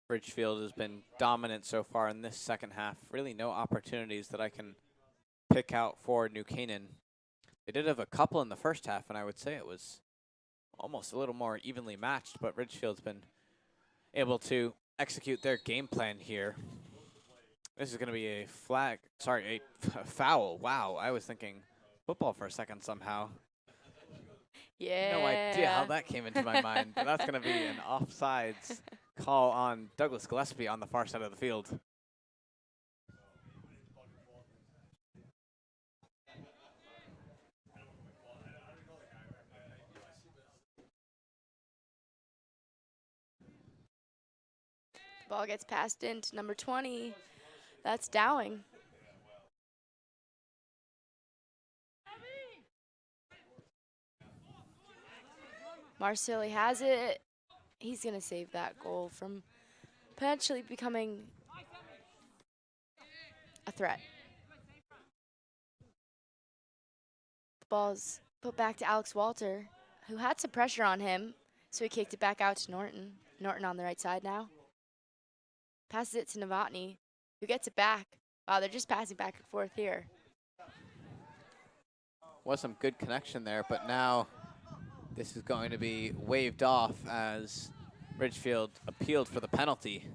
Ridgefield has been dominant so far in this second half. Really no opportunities that I can pick out for New Canaan. They did have a couple in the first half, and I would say it was almost a little more evenly matched, but Ridgefield's been able to execute their game plan here. This is going to be a foul. Wow, I was thinking football for a second somehow. Yeah. No idea how that came into my mind, but that's going to be an offsides call on Douglas Gillespie on the far side of the field. Ball gets passed into number 20. That's Dowling. Marcelli has it. He's going to save that goal from potentially becoming a threat. The ball's put back to Alex Walter, who had some pressure on him, so he kicked it back out to Norton. Norton on the right side now. Passes it to Novotny, who gets it back. Wow, they're just passing back and forth here. Was some good connection there, but now this is going to be waved off as Ridgefield appealed for the penalty.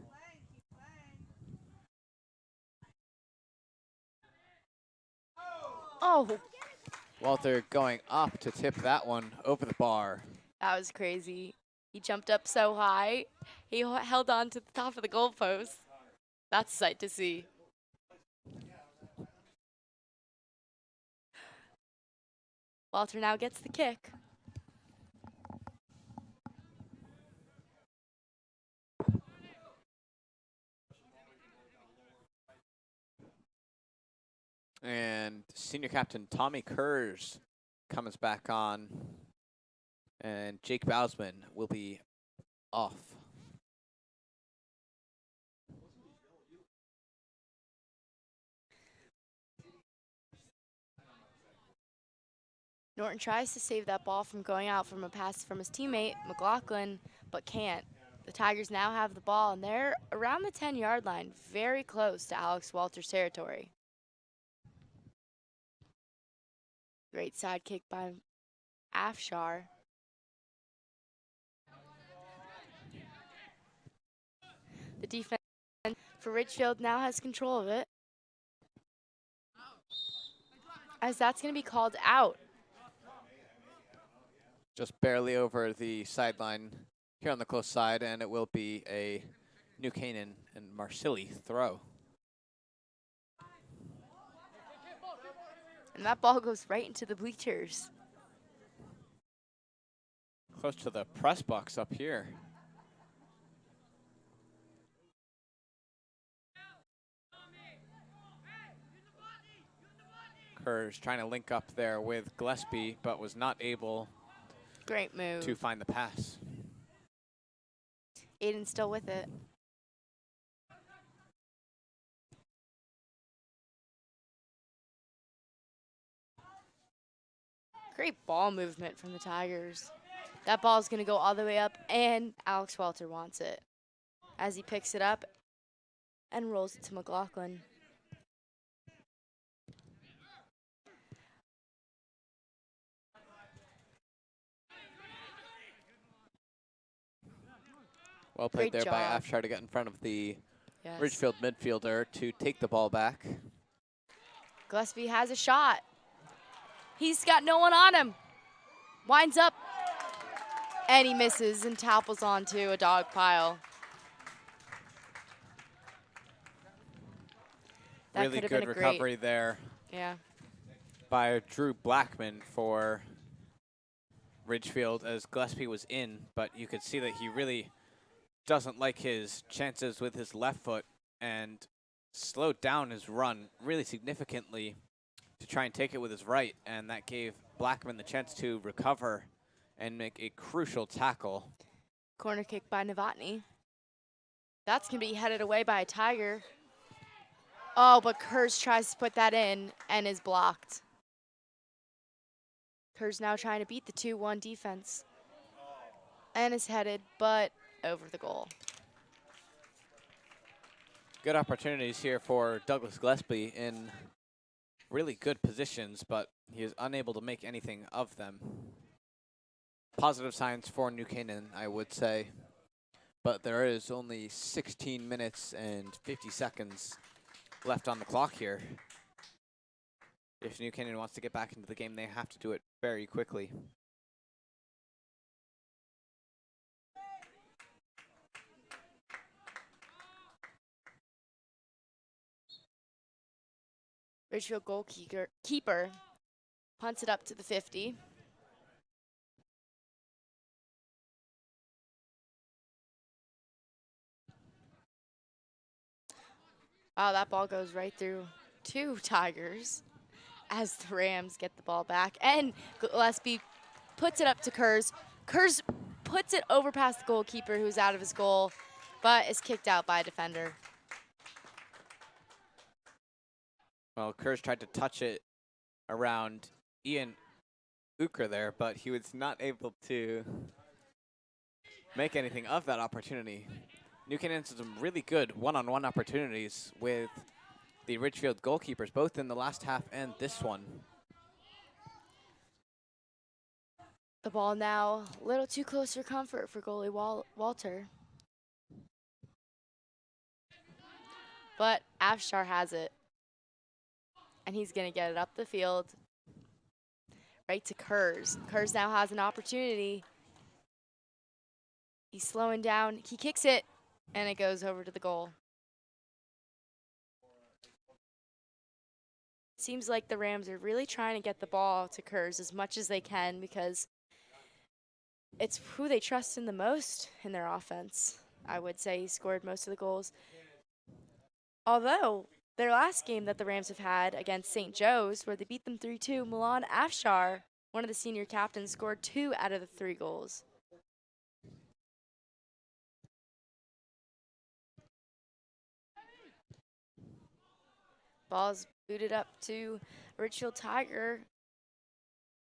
Oh, Walter going up to tip that one over the bar. that was crazy. He jumped up so high. He held on to the top of the goalpost. That's a sight to see. Walter now gets the kick. And senior captain Tommy Kurz comes back on. And Jake Bausman will be off. Norton tries to save that ball from going out from a pass from his teammate, McLaughlin, but can't. The Tigers now have the ball, and they're around the 10-yard line, very close to Alex Walter's territory. Great side kick by Afshar. The defense for Ridgefield now has control of it, as that's going to be called out. Just barely over the sideline here on the close side, and it will be a New Canaan and Marcelli throw. And that ball goes right into the bleachers. Close to the press box up here. Kurz trying to link up there with Gillespie, but was not able Great move. to find the pass. Aiden's still with it. Great ball movement from the Tigers. That ball's going to go all the way up, and Alex Walter wants it as he picks it up and rolls it to McLaughlin. Well played Great there by job. Afshar to get in front of the Yes. Ridgefield midfielder to take the ball back. Gillespie has a shot. He's got no one on him. winds up, and he misses and topples onto a dog pile. That Really could have good been a recovery there Yeah. by Drew Blackman for Ridgefield as Gillespie was in, but you could see that he really doesn't like his chances with his left foot and slowed down his run really significantly to try and take it with his right, and that gave Blackman the chance to recover and make a crucial tackle. Corner kick by Novotny. That's going to be headed away by a Tiger. Oh, but Kurz tries to put that in and is blocked. Kurz now trying to beat the 2-1 defense. And is headed, but over the goal. Good opportunities here for Douglas Gillespie in really good positions, but he is unable to make anything of them. Positive signs for New Canaan, I would say, but there is only 16 minutes and 50 seconds left on the clock here. If New Canaan wants to get back into the game, they have to do it very quickly. Ridgefield goalkeeper punts it up to the 50. Wow, that ball goes right through 2 Tigers as the Rams get the ball back. And Gillespie puts it up to Kurz. Kurz puts it over past the goalkeeper who's out of his goal, but is kicked out by a defender. Well, Kurz tried to touch it around Ian Uker there, but he was not able to make anything of that opportunity. New Canaan had some really good one-on-one opportunities with the Ridgefield goalkeepers, both in the last half and this one. The ball now a little too close for comfort for goalie Walter. But Afshar has it. And he's going to get it up the field right to Kurz. Kurz now has an opportunity. He's slowing down. He kicks it, and it goes over to the goal. Seems like the Rams are really trying to get the ball to Kurz as much as they can because it's who they trust in the most in their offense. I would say he scored most of the goals. Although their last game that the Rams have had against St. Joe's, where they beat them 3-2, Milan Afshar, one of the senior captains, scored 2 out of the 3 goals. Ball's booted up to Ridgefield Tiger,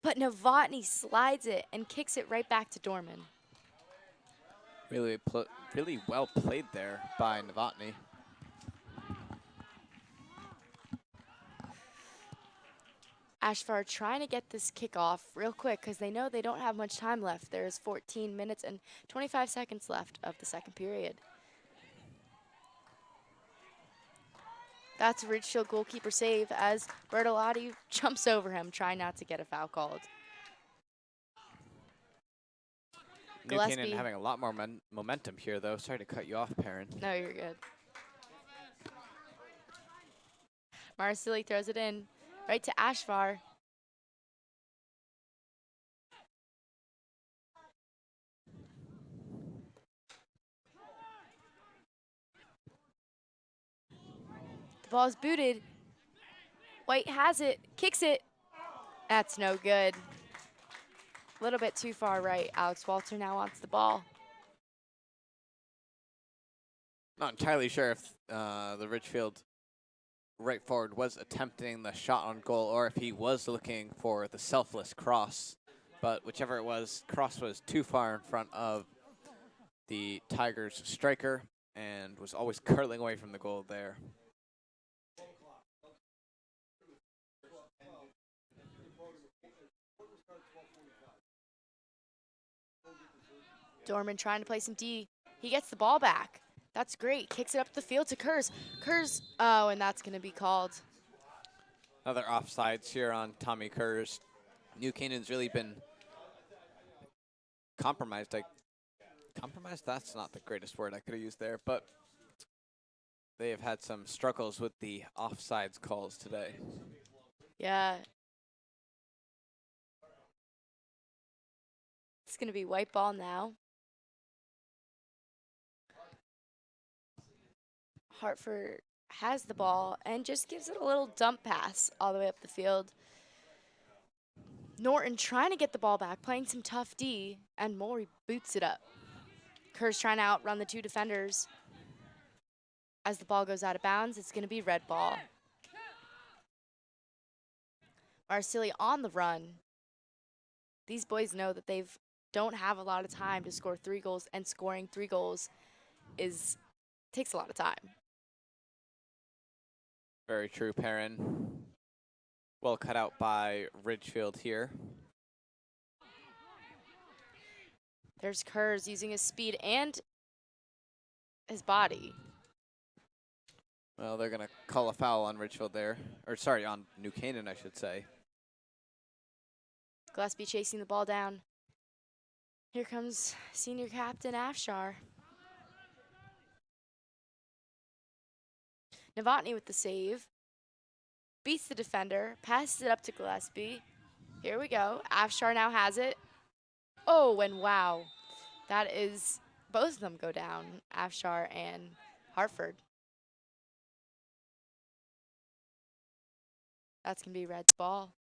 but Novotny slides it and kicks it right back to Dorman. Really well played there by Novotny. Ashfar trying to get this kickoff real quick because they know they don't have much time left. There's 14 minutes and 25 seconds left of the second period. That's a Ridgefield goalkeeper save as Bertolotti jumps over him, trying not to get a foul called. New Canaan having a lot more momentum here, though. Sorry to cut you off, Perrin. No, you're good. Marcilli throws it in right to Ashvar. The ball's booted. White has it, kicks it. That's no good. A little bit too far right. Alex Walter now wants the ball. Not entirely sure if the Ridgefield right forward was attempting the shot on goal or if he was looking for the selfless cross. But whichever it was, cross was too far in front of the Tigers striker and was always curling away from the goal there. Dorman trying to play some D. He gets the ball back. That's great. Kicks it up the field to Kurz. Kurz, oh, and that's going to be called. Another offsides here on Tommy Kurz. New Canaan's really been compromised. Compromised? That's not the greatest word I could have used there, but they have had some struggles with the offsides calls today. Yeah. It's going to be white ball now. Hartford has the ball and just gives it a little dump pass all the way up the field. Norton trying to get the ball back, playing some tough D, and Maury boots it up. Kerr's trying to outrun the two defenders. As the ball goes out of bounds, it's going to be red ball. Marsilli on the run. These boys know that they don't have a lot of time to score 3 goals, and scoring 3 goals takes a lot of time. Very true, Perrin. Well cut out by Ridgefield here. There's Kerrs using his speed and his body. Well, they're going to call a foul on Ridgefield there. Or, sorry, on New Canaan, I should say. Gillespie chasing the ball down. Here comes senior captain Afshar. Novotny with the save. Beats the defender, passes it up to Gillespie. Here we go. Afshar now has it. Oh, and wow. That is, both of them go down, Afshar and Hartford. That's going to be Red's ball.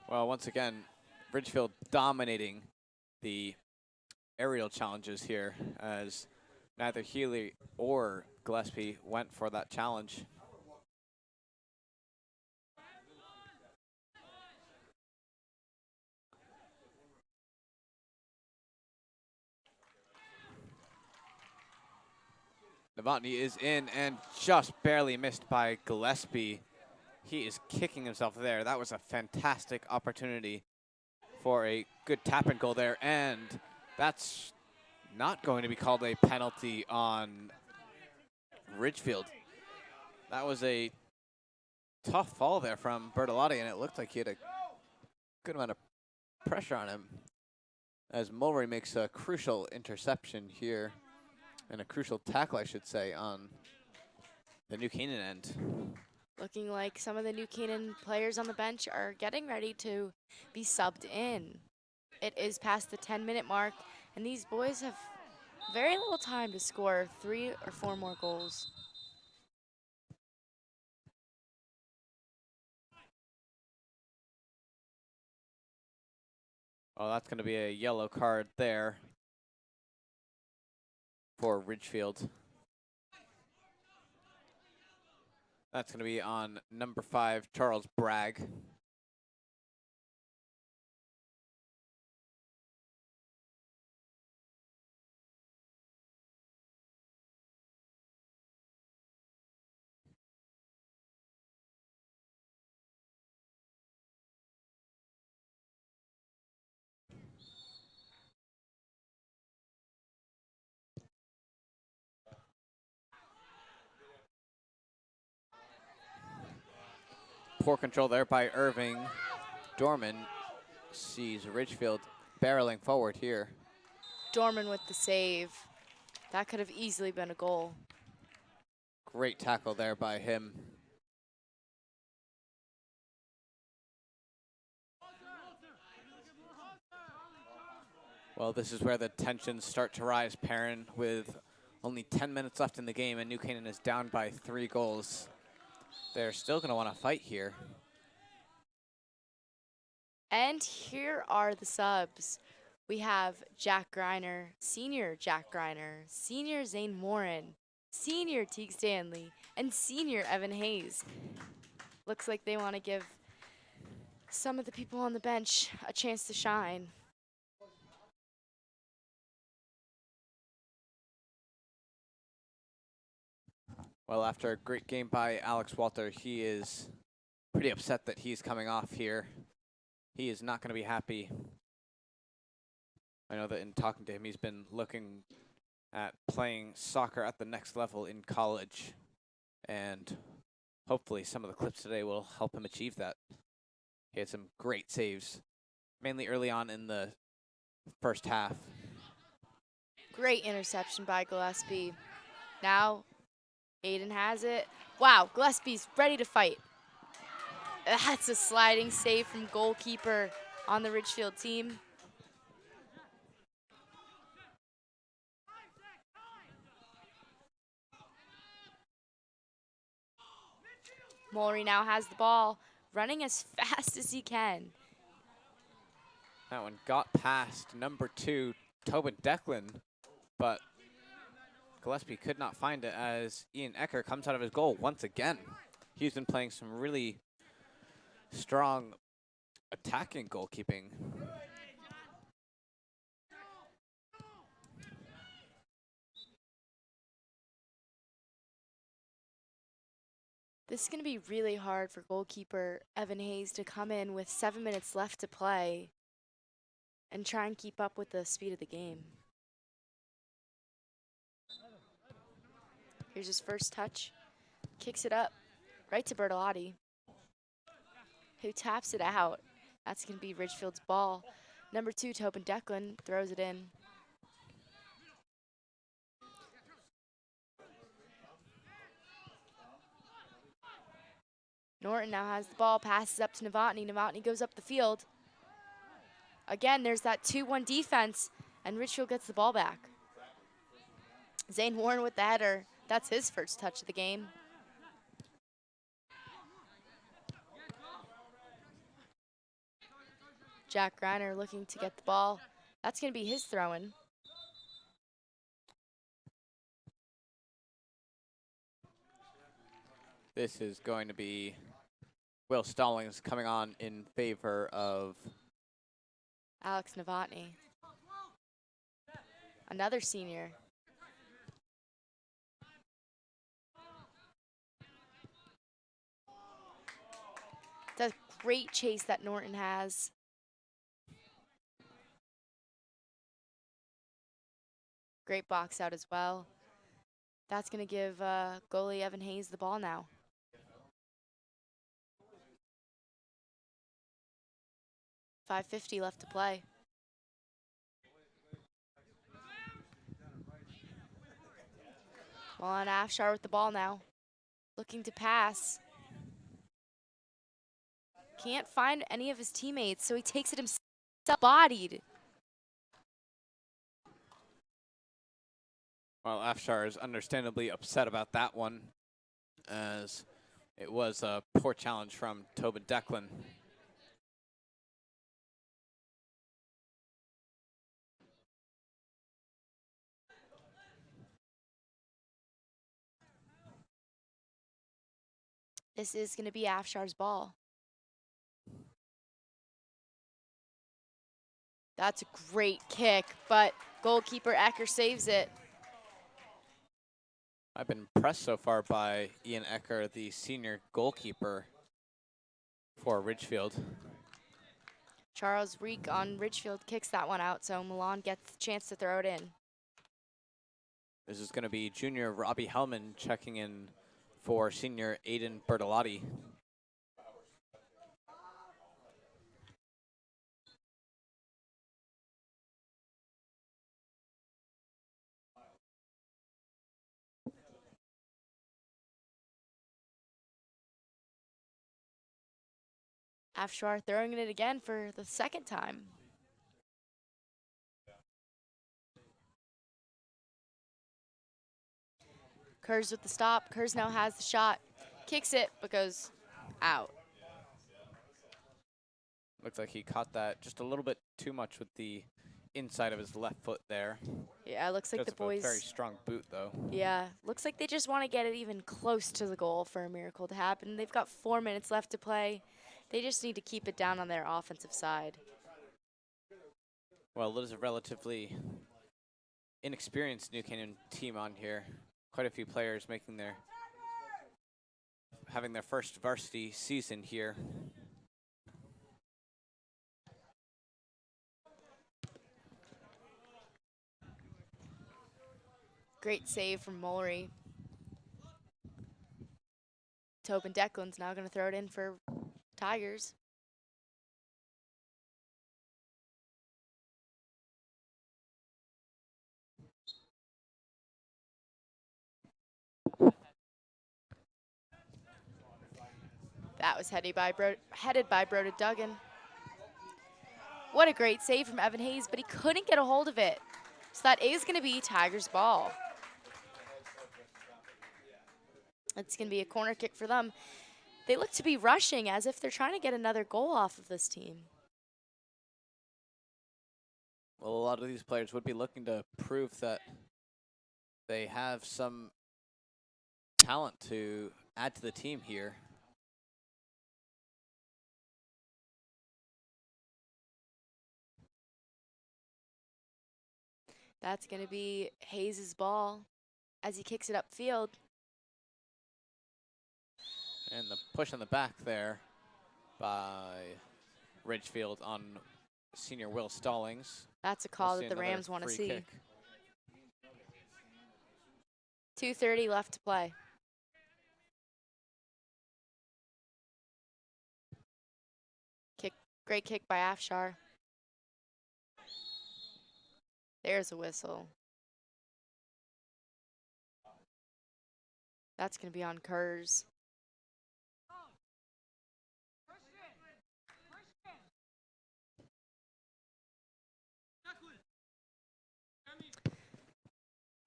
Well, once again, Ridgefield dominating the aerial challenges here as neither Healy or Gillespie went for that challenge. Novotny is in and just barely missed by Gillespie. He is kicking himself there. That was a fantastic opportunity for a good tap and goal there, and that's not going to be called a penalty on Ridgefield. That was a tough fall there from Bertolotti, and it looked like he had a good amount of pressure on him as Mulray makes a crucial interception here, and a crucial tackle, I should say, on the New Canaan end. Looking like some of the New Canaan players on the bench are getting ready to be subbed in. It is past the 10-minute mark, and these boys have very little time to score 3 or 4 more goals. Well, that's going to be a yellow card there for Ridgefield. That's going to be on number 5, Charles Bragg. Poor control there by Irving. Dorman sees Ridgefield barreling forward here. Dorman with the save. That could have easily been a goal. Great tackle there by him. Well, this is where the tensions start to rise, Perrin, with only 10 minutes left in the game, and New Canaan is down by 3 goals. They're still going to want to fight here. And here are the subs. We have Jack Greiner, senior Jack Greiner, senior Zane Morin, senior Teague Stanley, and senior Evan Hayes. Looks like they want to give some of the people on the bench a chance to shine. Well, after a great game by Alex Walter, he is pretty upset that he's coming off here. He is not going to be happy. I know that in talking to him, he's been looking at playing soccer at the next level in college, and hopefully some of the clips today will help him achieve that. He had some great saves, mainly early on in the first half. Great interception by Gillespie. Now, Aiden has it. Wow, Gillespie's ready to fight. That's a sliding save from goalkeeper on the Ridgefield team. Mulry now has the ball, running as fast as he can. That one got past number 2, Tobin Declan, but Gillespie could not find it as Ian Ecker comes out of his goal once again. He's been playing some really strong attacking goalkeeping. This is going to be really hard for goalkeeper Evan Hayes to come in with 7 minutes left to play and try and keep up with the speed of the game. Here's his first touch. Kicks it up right to Bertolotti, who taps it out. That's going to be Ridgefield's ball. Number 2, Tobin Declan, throws it in. Norton now has the ball, passes up to Novotny. Novotny goes up the field. Again, there's that 2-1 defense, and Ridgefield gets the ball back. Zane Warren with the header. That's his first touch of the game. Jack Greiner looking to get the ball. That's going to be his throw-in. This is going to be Will Stallings coming on in favor of Alex Novotny. Another senior. That's a great chase that Norton has. Great box out as well. That's going to give goalie Evan Hayes the ball now. .550 left to play. Well, on Afshar with the ball now. Looking to pass. Can't find any of his teammates, so he takes it himself, bodied. Well, Afshar is understandably upset about that one, as it was a poor challenge from Tobin Declan. This is going to be Afshar's ball. That's a great kick, but goalkeeper Ecker saves it. I've been impressed so far by Ian Ecker, the senior goalkeeper for Ridgefield. Charles Reek on Ridgefield kicks that one out, so Milan gets the chance to throw it in. This is going to be junior Robbie Hellman checking in for senior Aiden Bertolotti. Afshar throwing it again for the second time. Kurz with the stop. Kurz now has the shot. Kicks it, but goes out. Looks like he caught that just a little bit too much with the inside of his left foot there. Yeah, it looks like Just the a boys. very strong boot, though. Yeah, looks like they just want to get it even close to the goal for a miracle to happen. They've got 4 minutes left to play. They just need to keep it down on their offensive side. Well, it is a relatively inexperienced New Canaan team on here. Quite a few players having their first varsity season here. Great save from Mulry. Tobin Declan's now going to throw it in for Tigers. That was headed by Broda Duggan. What a great save from Evan Hayes, but he couldn't get a hold of it. So that is going to be Tigers' ball. It's going to be a corner kick for them. They look to be rushing as if they're trying to get another goal off of this team. Well, a lot of these players would be looking to prove that they have some talent to add to the team here. That's going to be Hayes' ball as he kicks it upfield. And the push on the back there by Ridgefield on senior Will Stallings. That's a call We'll that the another Rams want to free see. kick. 2:30 left to play. Great kick by Afshar. There's a whistle. That's going to be on Kurz.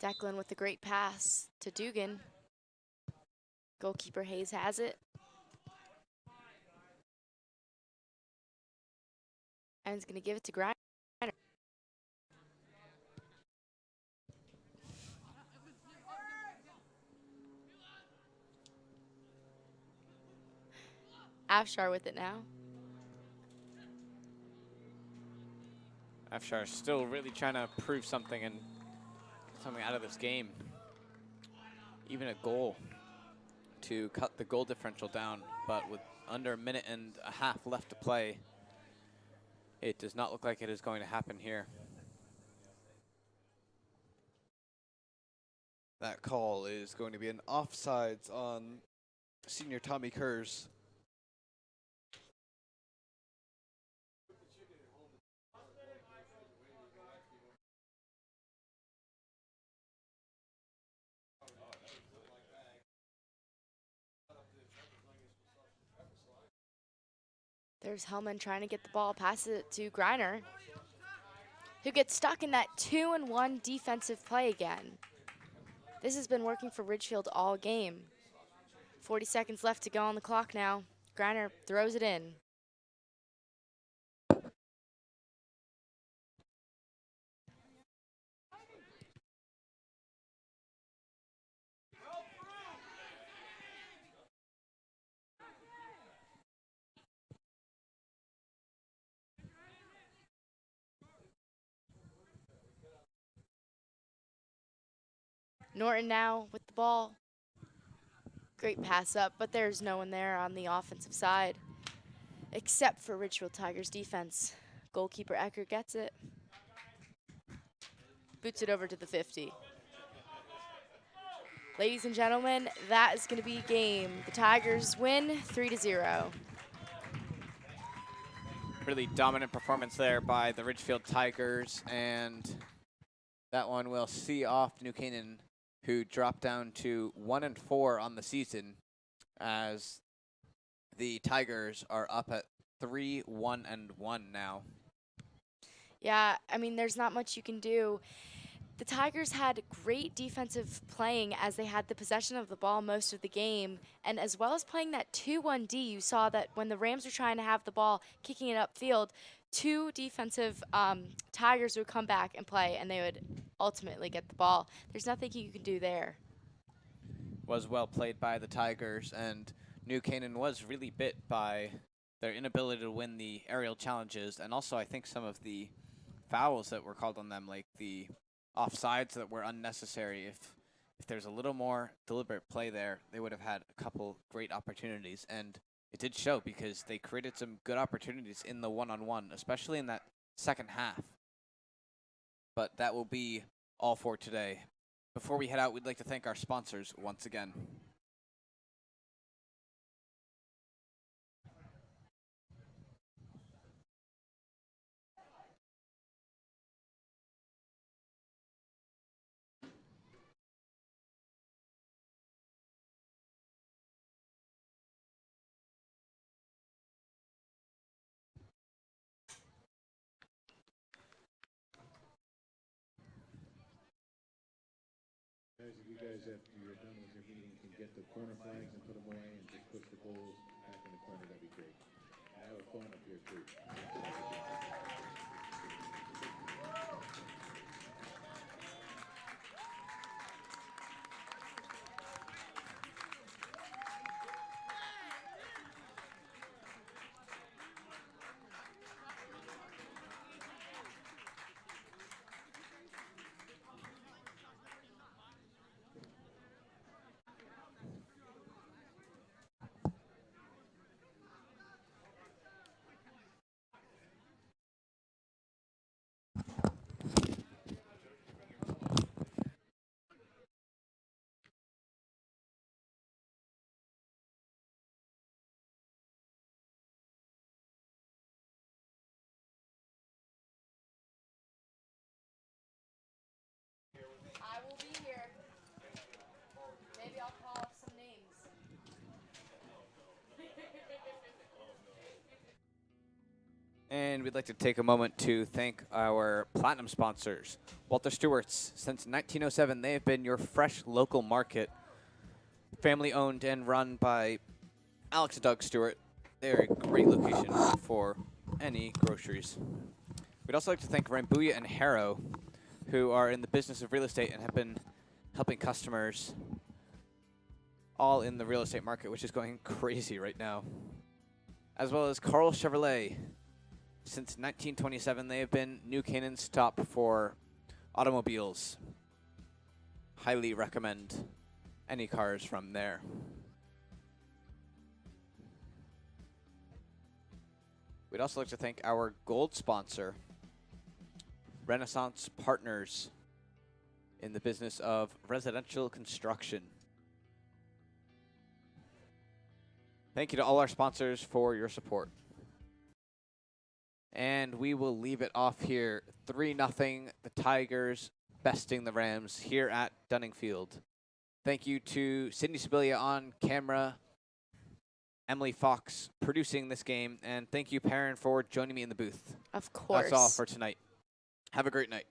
Declan with the great pass to Dugan. Goalkeeper Hayes has it. And he's going to give it to Griner. Afshar with it now. Afshar still really trying to prove something and get something out of this game. Even a goal to cut the goal differential down, but with under a minute and a half left to play, it does not look like it is going to happen here. That call is going to be an offsides on senior Tommy Kurz. There's Hellman trying to get the ball, passes it to Griner, who gets stuck in that 2-1 defensive play again. This has been working for Ridgefield all game. 40 seconds left to go on the clock now. Griner throws it in. Norton now with the ball. Great pass up, but there's no one there on the offensive side except for Ridgefield Tigers defense. Goalkeeper Ecker gets it. Boots it over to the 50. Ladies and gentlemen, that is going to be game. The Tigers win 3-0. Really dominant performance there by the Ridgefield Tigers, and that one will see off New Canaan, who dropped down to 1-4 on the season, as the Tigers are up at 3-1-1 now. Yeah, I mean, there's not much you can do. The Tigers had great defensive playing as they had the possession of the ball most of the game, and as well as playing that 2-1D, you saw that when the Rams were trying to have the ball, kicking it upfield, two defensive Tigers would come back and play, and they would ultimately get the ball. There's nothing you can do there. Was well played by the Tigers, and New Canaan was really bit by their inability to win the aerial challenges, and also I think some of the fouls that were called on them, like the offsides that were unnecessary. If there's a little more deliberate play there, they would have had a couple great opportunities, and it did show because they created some good opportunities in the one-on-one, especially in that second half. But that will be all for today. Before we head out, we'd like to thank our sponsors once again. Guys, if you guys, after you're done with your meeting, can get the corner flags and put them away and just push the goals back in the corner, that'd be great. I have a phone up here too. I will be here. Maybe I'll call up some names. And we'd like to take a moment to thank our platinum sponsors, Walter Stewart's. Since 1907, they have been your fresh local market. Family owned and run by Alex and Doug Stewart. They're a great location for any groceries. We'd also like to thank Rambuya and Harrow, who are in the business of real estate and have been helping customers all in the real estate market, which is going crazy right now. As well as Carl Chevrolet. Since 1927, they have been New Canaan's stop for automobiles. Highly recommend any cars from there. We'd also like to thank our gold sponsor, Renaissance Partners, in the business of residential construction. Thank you to all our sponsors for your support. And we will leave it off here. 3-0, the Tigers besting the Rams here at Dunning Field. Thank you to Sydney Sibilia on camera, Emily Fox producing this game, and thank you, Perrin, for joining me in the booth. Of course. That's all for tonight. Have a great night.